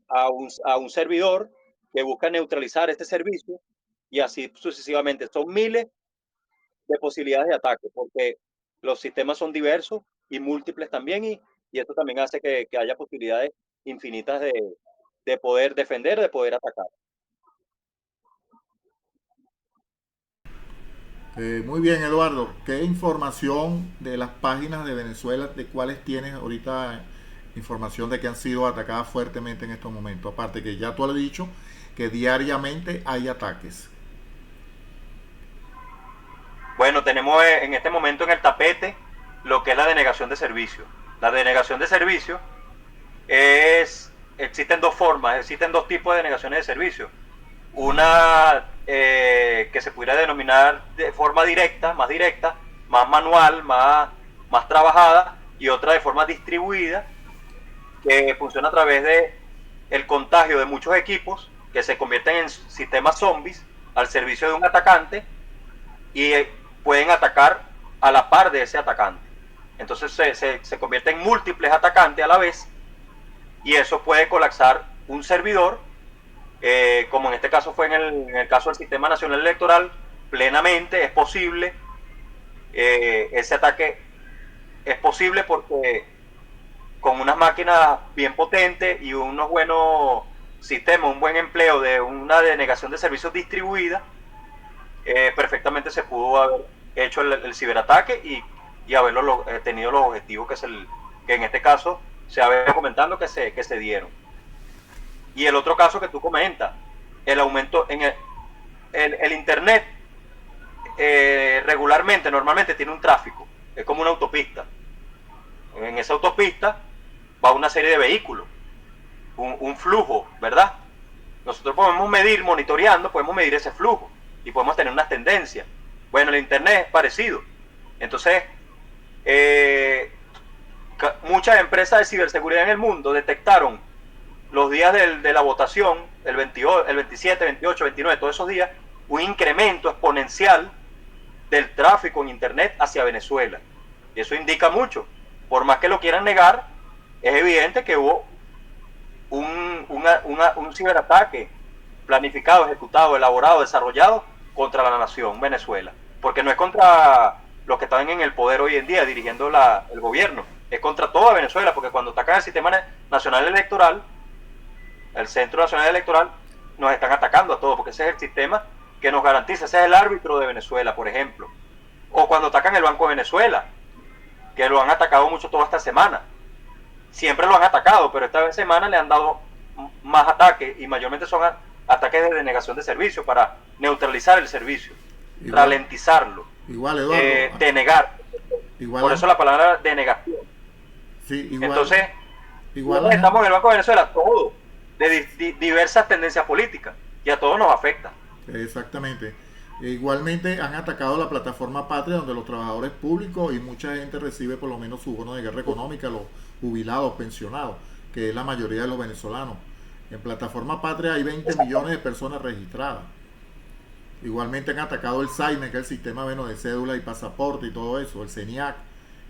a un servidor que busca neutralizar este servicio y así sucesivamente. Son miles de posibilidades de ataque porque los sistemas son diversos y múltiples también y esto también hace que haya posibilidades infinitas de poder defender, de poder atacar. Muy bien, Eduardo. ¿Qué información de las páginas de Venezuela, de cuáles tienes ahorita información de que han sido atacadas fuertemente en estos momentos? Aparte que ya tú has dicho que diariamente hay ataques. Bueno, tenemos en este momento en el tapete lo que es la denegación de servicio. La denegación de servicio existen dos formas, existen dos tipos de denegaciones de servicio. Una que se pudiera denominar de forma directa, más manual, más trabajada, y otra de forma distribuida, que funciona a través de el contagio de muchos equipos que se convierten en sistemas zombies al servicio de un atacante y pueden atacar a la par de ese atacante. Entonces se convierten en múltiples atacantes a la vez y eso puede colapsar un servidor, como en este caso fue en el caso del Sistema Nacional Electoral. Plenamente es posible, ese ataque es posible porque con unas máquinas bien potentes y unos buenos sistemas, un buen empleo de una denegación de servicios distribuida, perfectamente se pudo haber hecho el ciberataque y haberlo tenido los objetivos que en este caso se ha venido comentando que se dieron. Y el otro caso que tú comentas, el aumento en el Internet, regularmente, normalmente tiene un tráfico, es como una autopista. En esa autopista va una serie de vehículos, un flujo, ¿verdad? Nosotros podemos medir, monitoreando, podemos medir ese flujo y podemos tener unas tendencias. Bueno, el Internet es parecido. Entonces, muchas empresas de ciberseguridad en el mundo detectaron los días de la votación, el 27, 28, 29, todos esos días, un incremento exponencial del tráfico en Internet hacia Venezuela. Y eso indica mucho. Por más que lo quieran negar, es evidente que hubo un ciberataque planificado, ejecutado, elaborado, desarrollado contra la nación Venezuela. Porque no es contra los que están en el poder hoy en día dirigiendo el gobierno, es contra toda Venezuela, porque cuando atacan el Sistema Nacional Electoral, el Centro Nacional Electoral, nos están atacando a todos, porque ese es el sistema que nos garantiza, ese es el árbitro de Venezuela, por ejemplo. O cuando atacan el Banco de Venezuela, que lo han atacado mucho toda esta semana. Siempre lo han atacado, pero esta semana le han dado más ataques y mayormente son ataques de denegación de servicio para neutralizar el servicio, ralentizarlo, Eduardo, denegar. Por eso la palabra denegación. Sí, igual, entonces, estamos en el Banco de Venezuela, todo, de diversas tendencias políticas, y a todos nos afecta. Exactamente. Igualmente han atacado la plataforma Patria, donde los trabajadores públicos y mucha gente recibe por lo menos su bono de guerra económica, los jubilados, pensionados, que es la mayoría de los venezolanos. En plataforma Patria hay 20 millones de personas registradas. Igualmente han atacado el SAIME, que es el sistema de cédula y pasaporte y todo eso, el CENIAC,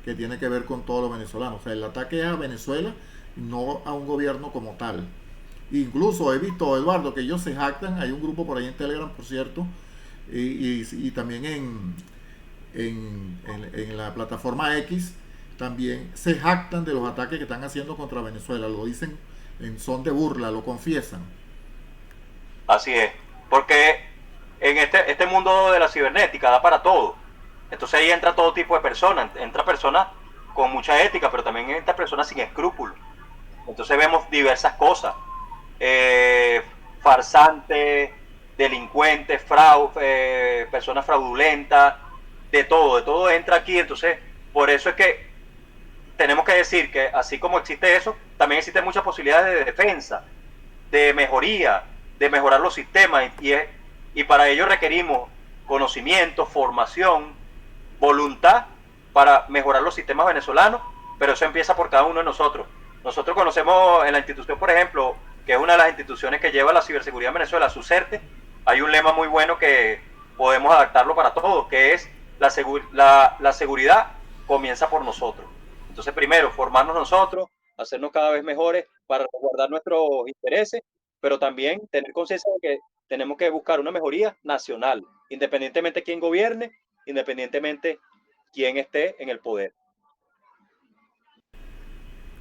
que tiene que ver con todos los venezolanos. O sea, el ataque es a Venezuela, no a un gobierno como tal. Incluso he visto, Eduardo, que ellos se jactan, hay un grupo por ahí en Telegram, por cierto, y también en la plataforma X, también se jactan de los ataques que están haciendo contra Venezuela, lo dicen en son de burla, lo confiesan. Así es, porque en este mundo de la cibernética da para todo. Entonces ahí entra todo tipo de personas, entra personas con mucha ética, pero también entra personas sin escrúpulos. Entonces vemos diversas cosas, farsantes, delincuentes, personas fraudulentas, de todo entra aquí. Entonces por eso es que tenemos que decir que así como existe eso, también existen muchas posibilidades de defensa, de mejoría, de mejorar los sistemas, y para ello requerimos conocimiento, formación, voluntad para mejorar los sistemas venezolanos, pero eso empieza por cada uno de nosotros. Nosotros conocemos en la institución, por ejemplo, que es una de las instituciones que lleva la ciberseguridad en Venezuela, SUCERTE, hay un lema muy bueno que podemos adaptarlo para todos, que es la seguridad comienza por nosotros. Entonces, primero, formarnos nosotros, hacernos cada vez mejores para guardar nuestros intereses, pero también tener conciencia de que tenemos que buscar una mejoría nacional, independientemente de quién gobierne, independientemente quién esté en el poder.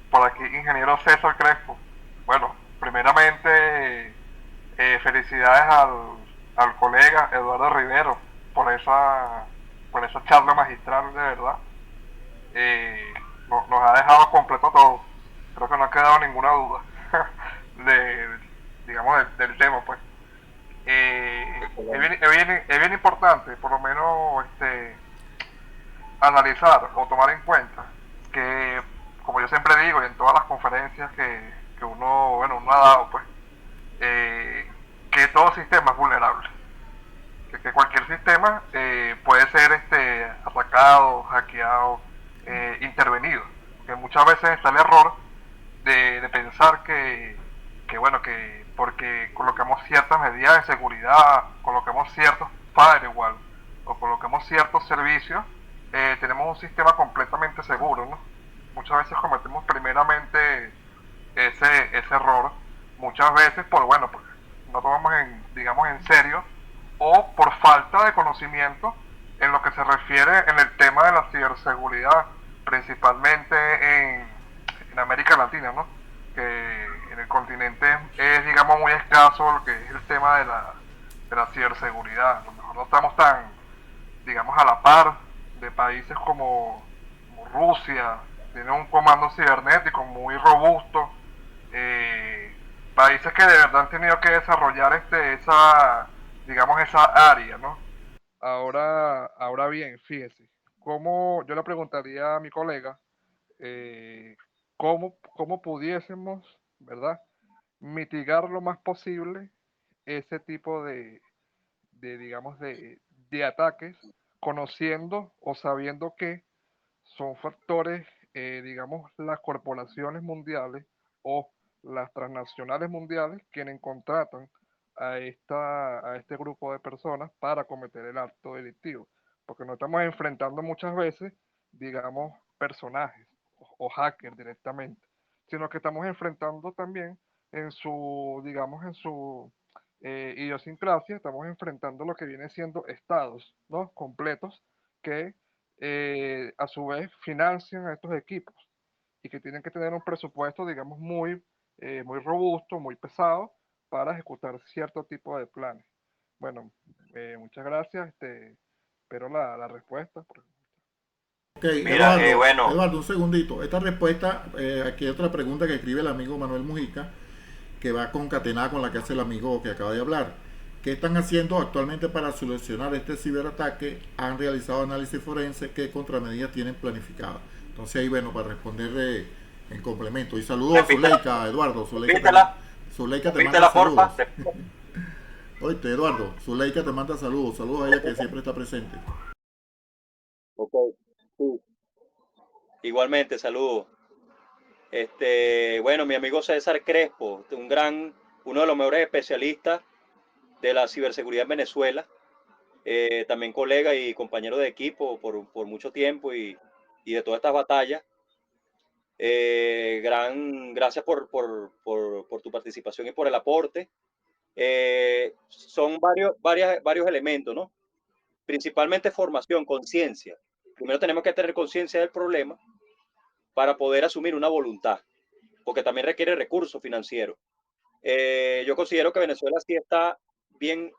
Por aquí, ingeniero César Crespo. Bueno, primeramente, felicidades al colega Eduardo Rivero por esa charla magistral, de verdad. Nos ha dejado completo todo. Creo que no ha quedado ninguna duda de, digamos, del tema, pues. Es bien importante, por lo menos, analizar o tomar en cuenta que, como yo siempre digo, y en todas las conferencias que uno ha dado, pues, que todo sistema es vulnerable. Que cualquier sistema puede ser atacado, hackeado, intervenido. Que muchas veces está el error de pensar bueno, que porque colocamos ciertas medidas de seguridad, colocamos ciertos firewall o colocamos ciertos servicios, tenemos un sistema completamente seguro, ¿no? Muchas veces cometemos primeramente ese error, muchas veces bueno, pues no tomamos digamos, en serio o por falta de conocimiento en lo que se refiere en el tema de la ciberseguridad, principalmente en América Latina, ¿no? Que en el continente es, digamos, muy escaso lo que es el tema de la ciberseguridad. A lo mejor no estamos tan, digamos, a la par de países como Rusia, tiene un comando cibernético muy robusto, países que de verdad han tenido que desarrollar digamos, esa área, ¿no? Ahora bien, fíjese, yo le preguntaría a mi colega, eh, cómo pudiésemos, ¿verdad?, mitigar lo más posible ese tipo digamos, de ataques, conociendo o sabiendo que son factores, digamos, las corporaciones mundiales o las transnacionales mundiales quienes contratan a este grupo de personas para cometer el acto delictivo. Porque no estamos enfrentando muchas veces, digamos, personajes o hackers directamente, sino que estamos enfrentando también digamos, en su idiosincrasia, estamos enfrentando lo que viene siendo estados, ¿no?, completos que a su vez financian a estos equipos y que tienen que tener un presupuesto, digamos, muy robusto, muy pesado para ejecutar cierto tipo de planes. Bueno, muchas gracias. Espero la respuesta. Ok, Mira, bueno, Eduardo, un segundito. Esta respuesta, aquí hay otra pregunta que escribe el amigo Manuel Mujica, que va concatenada con la que hace el amigo que acaba de hablar. ¿Qué están haciendo actualmente para solucionar este ciberataque? ¿Han realizado análisis forense? ¿Qué contramedidas tienen planificadas? Entonces ahí, bueno, para responderle en complemento. Y saludos a repítela, Zuleika, Eduardo. repítela, Zuleika te manda repítela, porfa. saludos. Oíste, Eduardo, Zuleika te manda saludos. Saludos a ella que siempre está presente. Ok, sí. Igualmente, saludos. Bueno, mi amigo César Crespo, uno de los mejores especialistas de la ciberseguridad en Venezuela, también colega y compañero de equipo por mucho tiempo y de todas estas batallas. Gracias por tu participación y por el aporte. Son varios elementos, ¿no? Principalmente formación, conciencia. Primero tenemos que tener conciencia del problema para poder asumir una voluntad, porque también requiere recursos financieros. Yo considero que Venezuela sí está bien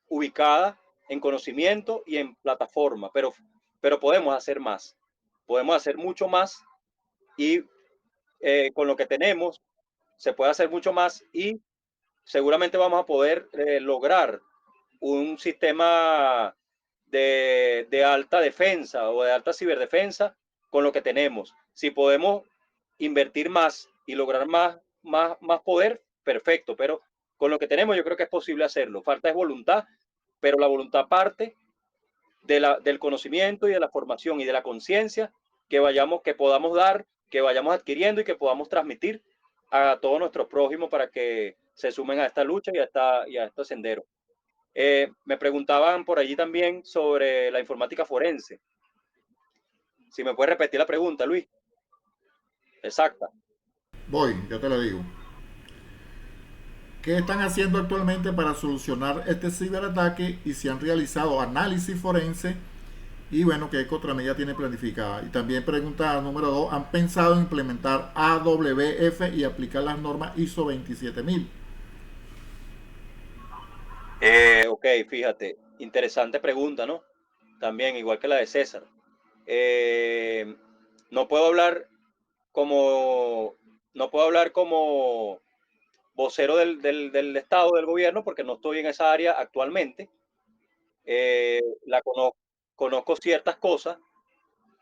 ubicada en conocimiento y en plataforma, pero podemos hacer más. Podemos hacer mucho más y con lo que tenemos se puede hacer mucho más y seguramente vamos a poder lograr un sistema de alta defensa o de alta ciberdefensa con lo que tenemos. Si podemos invertir más y lograr más poder, perfecto, pero con lo que tenemos yo creo que es posible hacerlo. Falta es voluntad, pero la voluntad parte del conocimiento y de la formación y de la conciencia que podamos dar, que vayamos adquiriendo y que podamos transmitir a todos nuestros prójimos para que se sumen a esta lucha y a este sendero. Me preguntaban por allí también sobre la informática forense. Si me puede repetir la pregunta, Luis. Exacta. Voy, ya te lo digo. ¿Qué están haciendo actualmente para solucionar este ciberataque y si han realizado análisis forense? Y bueno, ¿qué contramedida tiene planificada? Y también pregunta número 2, ¿han pensado en implementar AWF y aplicar las normas ISO 27000? Ok, fíjate, interesante pregunta, ¿no? También, igual que la de César. No puedo hablar como, no puedo hablar como vocero del Estado, del gobierno, porque no estoy en esa área actualmente. La conozco ciertas cosas.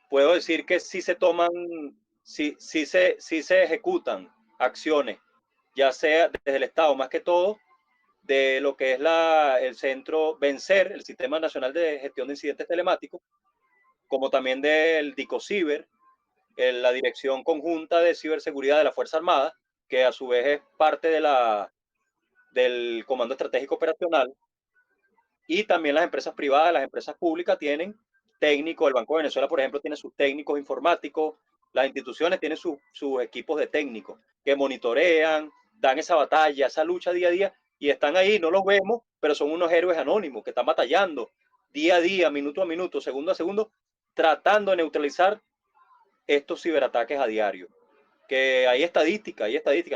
Puedo decir que sí se toman, sí se ejecutan acciones, ya sea desde el Estado, más que todo, de lo que es el centro Vencer, el Sistema Nacional de Gestión de Incidentes Telemáticos, como también del DICOCIBER, la Dirección Conjunta de Ciberseguridad de la Fuerza Armada, que a su vez es parte del Comando Estratégico Operacional, y también las empresas privadas, las empresas públicas tienen técnicos, el Banco de Venezuela, por ejemplo, tiene sus técnicos informáticos, las instituciones tienen sus equipos de técnicos que monitorean, dan esa batalla, esa lucha día a día, y están ahí, no los vemos, pero son unos héroes anónimos que están batallando día a día, minuto a minuto, segundo a segundo, tratando de neutralizar estos ciberataques a diario. Que hay estadísticas,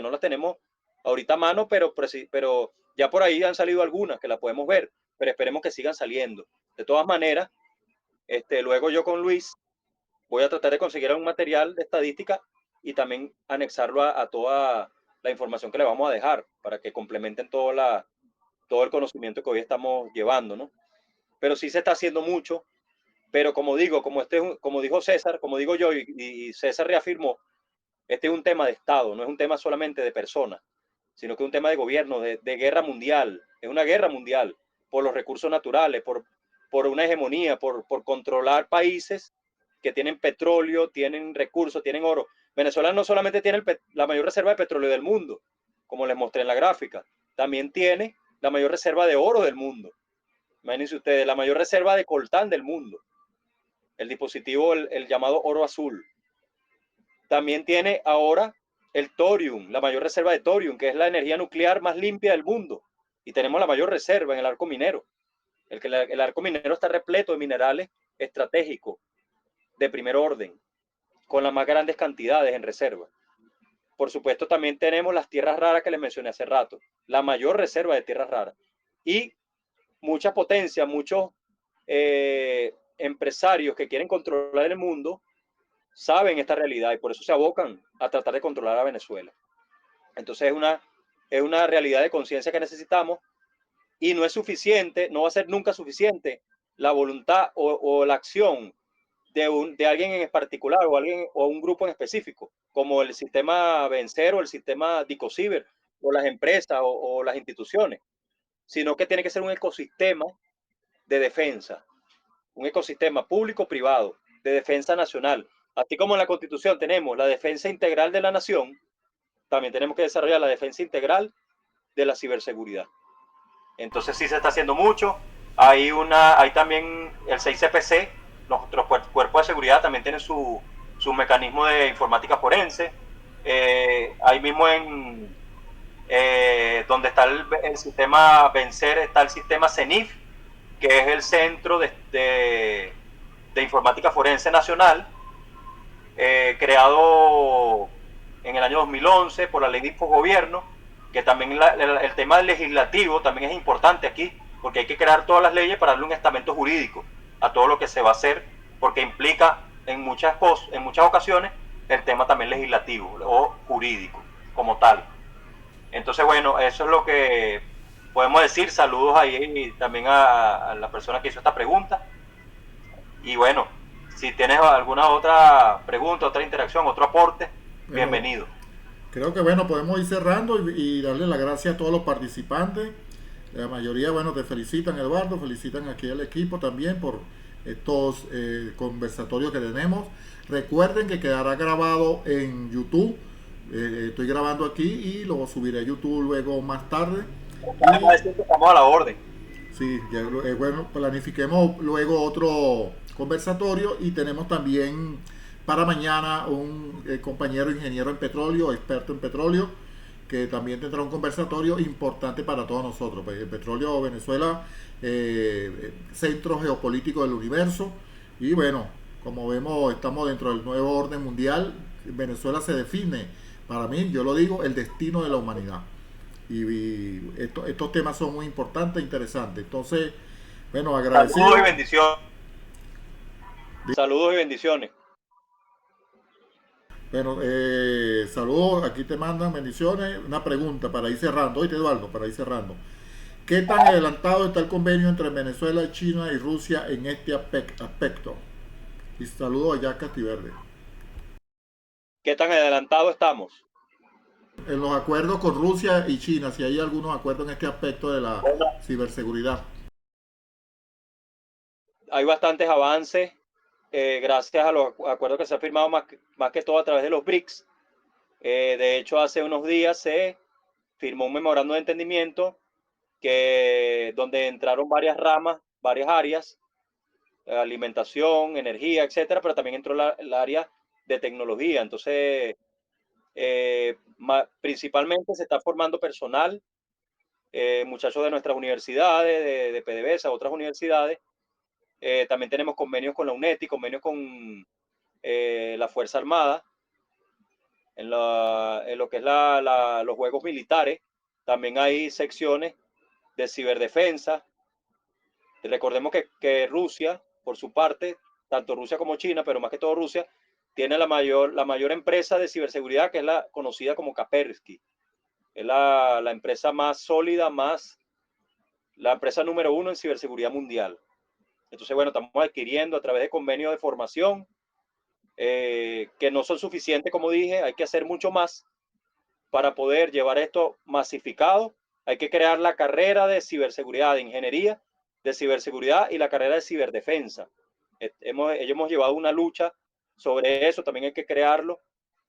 no las tenemos ahorita a mano, pero ya por ahí han salido algunas que las podemos ver, pero esperemos que sigan saliendo. De todas maneras, luego yo con Luis voy a tratar de conseguir un material de estadística y también anexarlo a toda la información que le vamos a dejar para que complementen todo el conocimiento que hoy estamos llevando, ¿no? Pero sí se está haciendo mucho, pero como digo, como dijo César, como digo yo y César reafirmó, este es un tema de Estado, no es un tema solamente de personas, sino que es un tema de gobierno, de guerra mundial. Es una guerra mundial por los recursos naturales, por una hegemonía, por controlar países que tienen petróleo, tienen recursos, tienen oro. Venezuela no solamente tiene la mayor reserva de petróleo del mundo, como les mostré en la gráfica, también tiene la mayor reserva de oro del mundo. Imagínense ustedes, la mayor reserva de coltán del mundo. El dispositivo, el llamado oro azul. También tiene ahora el thorium, la mayor reserva de thorium, que es la energía nuclear más limpia del mundo. Y tenemos la mayor reserva en el arco minero. El arco minero está repleto de minerales estratégicos de primer orden, con las más grandes cantidades en reserva. Por supuesto, también tenemos las tierras raras que les mencioné hace rato, la mayor reserva de tierras raras. Y muchas potencias, muchos empresarios que quieren controlar el mundo, saben esta realidad y por eso se abocan a tratar de controlar a Venezuela. Entonces es una realidad de conciencia que necesitamos y no es suficiente, no va a ser nunca suficiente la voluntad o la acción de alguien en particular o un grupo en específico, como el sistema Vencer o el sistema DICOCIBER o las empresas o las instituciones, sino que tiene que ser un ecosistema de defensa, un ecosistema público-privado de defensa nacional. Así como en la Constitución tenemos la defensa integral de la nación, también tenemos que desarrollar la defensa integral de la ciberseguridad. Entonces sí se está haciendo mucho. Hay también el 6CPC, nuestros cuerpos de seguridad también tienen su mecanismo de informática forense. Ahí mismo donde está el sistema Vencer, está el sistema CENIF, que es el Centro de Informática Forense Nacional, creado en el año 2011 por la ley de infogobierno, que también el tema legislativo también es importante aquí, porque hay que crear todas las leyes para darle un estamento jurídico a todo lo que se va a hacer, porque implica en muchas ocasiones el tema también legislativo o jurídico como tal. Entonces, bueno, eso es lo que podemos decir. Saludos ahí también a la persona que hizo esta pregunta. Y bueno, si tienes alguna otra pregunta, otra interacción, otro aporte, bienvenido. Creo que bueno, podemos ir cerrando y darle las gracias a todos los participantes. La mayoría, bueno, te felicitan, Eduardo, felicitan aquí al equipo también por estos conversatorios que tenemos. Recuerden que quedará grabado en YouTube. Estoy grabando aquí y lo subiré a YouTube luego más tarde. Vamos a decir que estamos a la orden. Sí, ya, bueno, planifiquemos luego otro conversatorio y tenemos también para mañana un compañero ingeniero en petróleo, experto en petróleo, que también tendrá un conversatorio importante para todos nosotros. Pues el petróleo, Venezuela, centro geopolítico del universo. Y bueno, como vemos, estamos dentro del nuevo orden mundial. Venezuela se define, para mí, yo lo digo, el destino de la humanidad. Y estos temas son muy importantes e interesantes. Entonces, bueno, agradecido. Saludos y bendiciones. Saludos y bendiciones. Bueno, saludos, aquí te mandan bendiciones. Una pregunta para ir cerrando. Oye, Eduardo, para ir cerrando. ¿Qué tan adelantado está el convenio entre Venezuela, China y Rusia en este aspecto? Y saludos allá a Castiverde. ¿Qué tan adelantado estamos? En los acuerdos con Rusia y China, si hay algunos acuerdos en este aspecto de la ciberseguridad. Hay bastantes avances gracias a los acuerdos que se han firmado más que todo a través de los BRICS. De hecho, hace unos días se firmó un memorando de entendimiento donde entraron varias ramas, varias áreas, alimentación, energía, etcétera, pero también entró el área de tecnología. Entonces, principalmente se está formando personal, muchachos de nuestras universidades, de PDVSA, otras universidades. También tenemos convenios con la UNETI, convenios con la Fuerza Armada, en lo que es los juegos militares. También hay secciones de ciberdefensa. Recordemos que Rusia, por su parte, tanto Rusia como China, pero más que todo Rusia, tiene la mayor empresa de ciberseguridad, que es la conocida como Kaspersky. Es la empresa más sólida, la empresa número 1 en ciberseguridad mundial. Entonces, bueno, estamos adquiriendo a través de convenios de formación que no son suficientes, como dije, hay que hacer mucho más para poder llevar esto masificado. Hay que crear la carrera de ciberseguridad, de ingeniería de ciberseguridad y la carrera de ciberdefensa. Ellos hemos llevado una lucha sobre eso, también hay que crearlo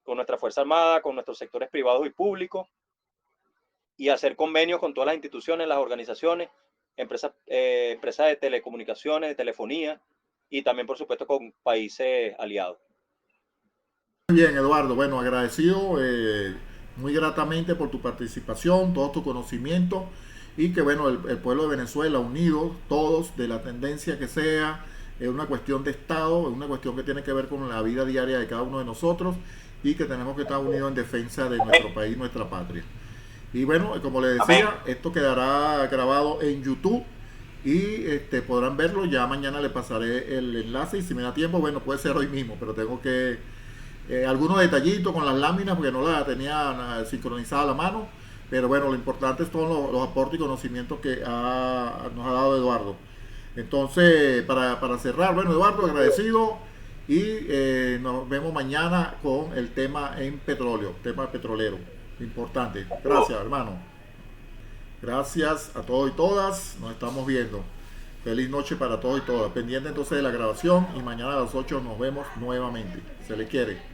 con nuestra Fuerza Armada, con nuestros sectores privados y públicos, y hacer convenios con todas las instituciones, las organizaciones, empresas de telecomunicaciones, de telefonía, y también, por supuesto, con países aliados. Muy bien, Eduardo. Bueno, agradecido muy gratamente por tu participación, todo tu conocimiento y que, bueno, el pueblo de Venezuela unido, todos, de la tendencia que sea, es una cuestión de Estado, es una cuestión que tiene que ver con la vida diaria de cada uno de nosotros y que tenemos que estar unidos en defensa de nuestro país, nuestra patria. Y bueno, como les decía, esto quedará grabado en YouTube y podrán verlo. Ya mañana le pasaré el enlace y si me da tiempo, bueno, puede ser hoy mismo, pero tengo que algunos detallitos con las láminas porque no las tenía sincronizada a la mano. Pero bueno, lo importante son los aportes y conocimientos que nos ha dado Eduardo. Entonces, para cerrar, bueno, Eduardo, agradecido y nos vemos mañana con el tema en petróleo, tema petrolero. Importante. Gracias, hermano. Gracias a todos y todas. Nos estamos viendo. Feliz noche para todos y todas. Pendiente entonces de la grabación y mañana a las 8 nos vemos nuevamente. Se le quiere.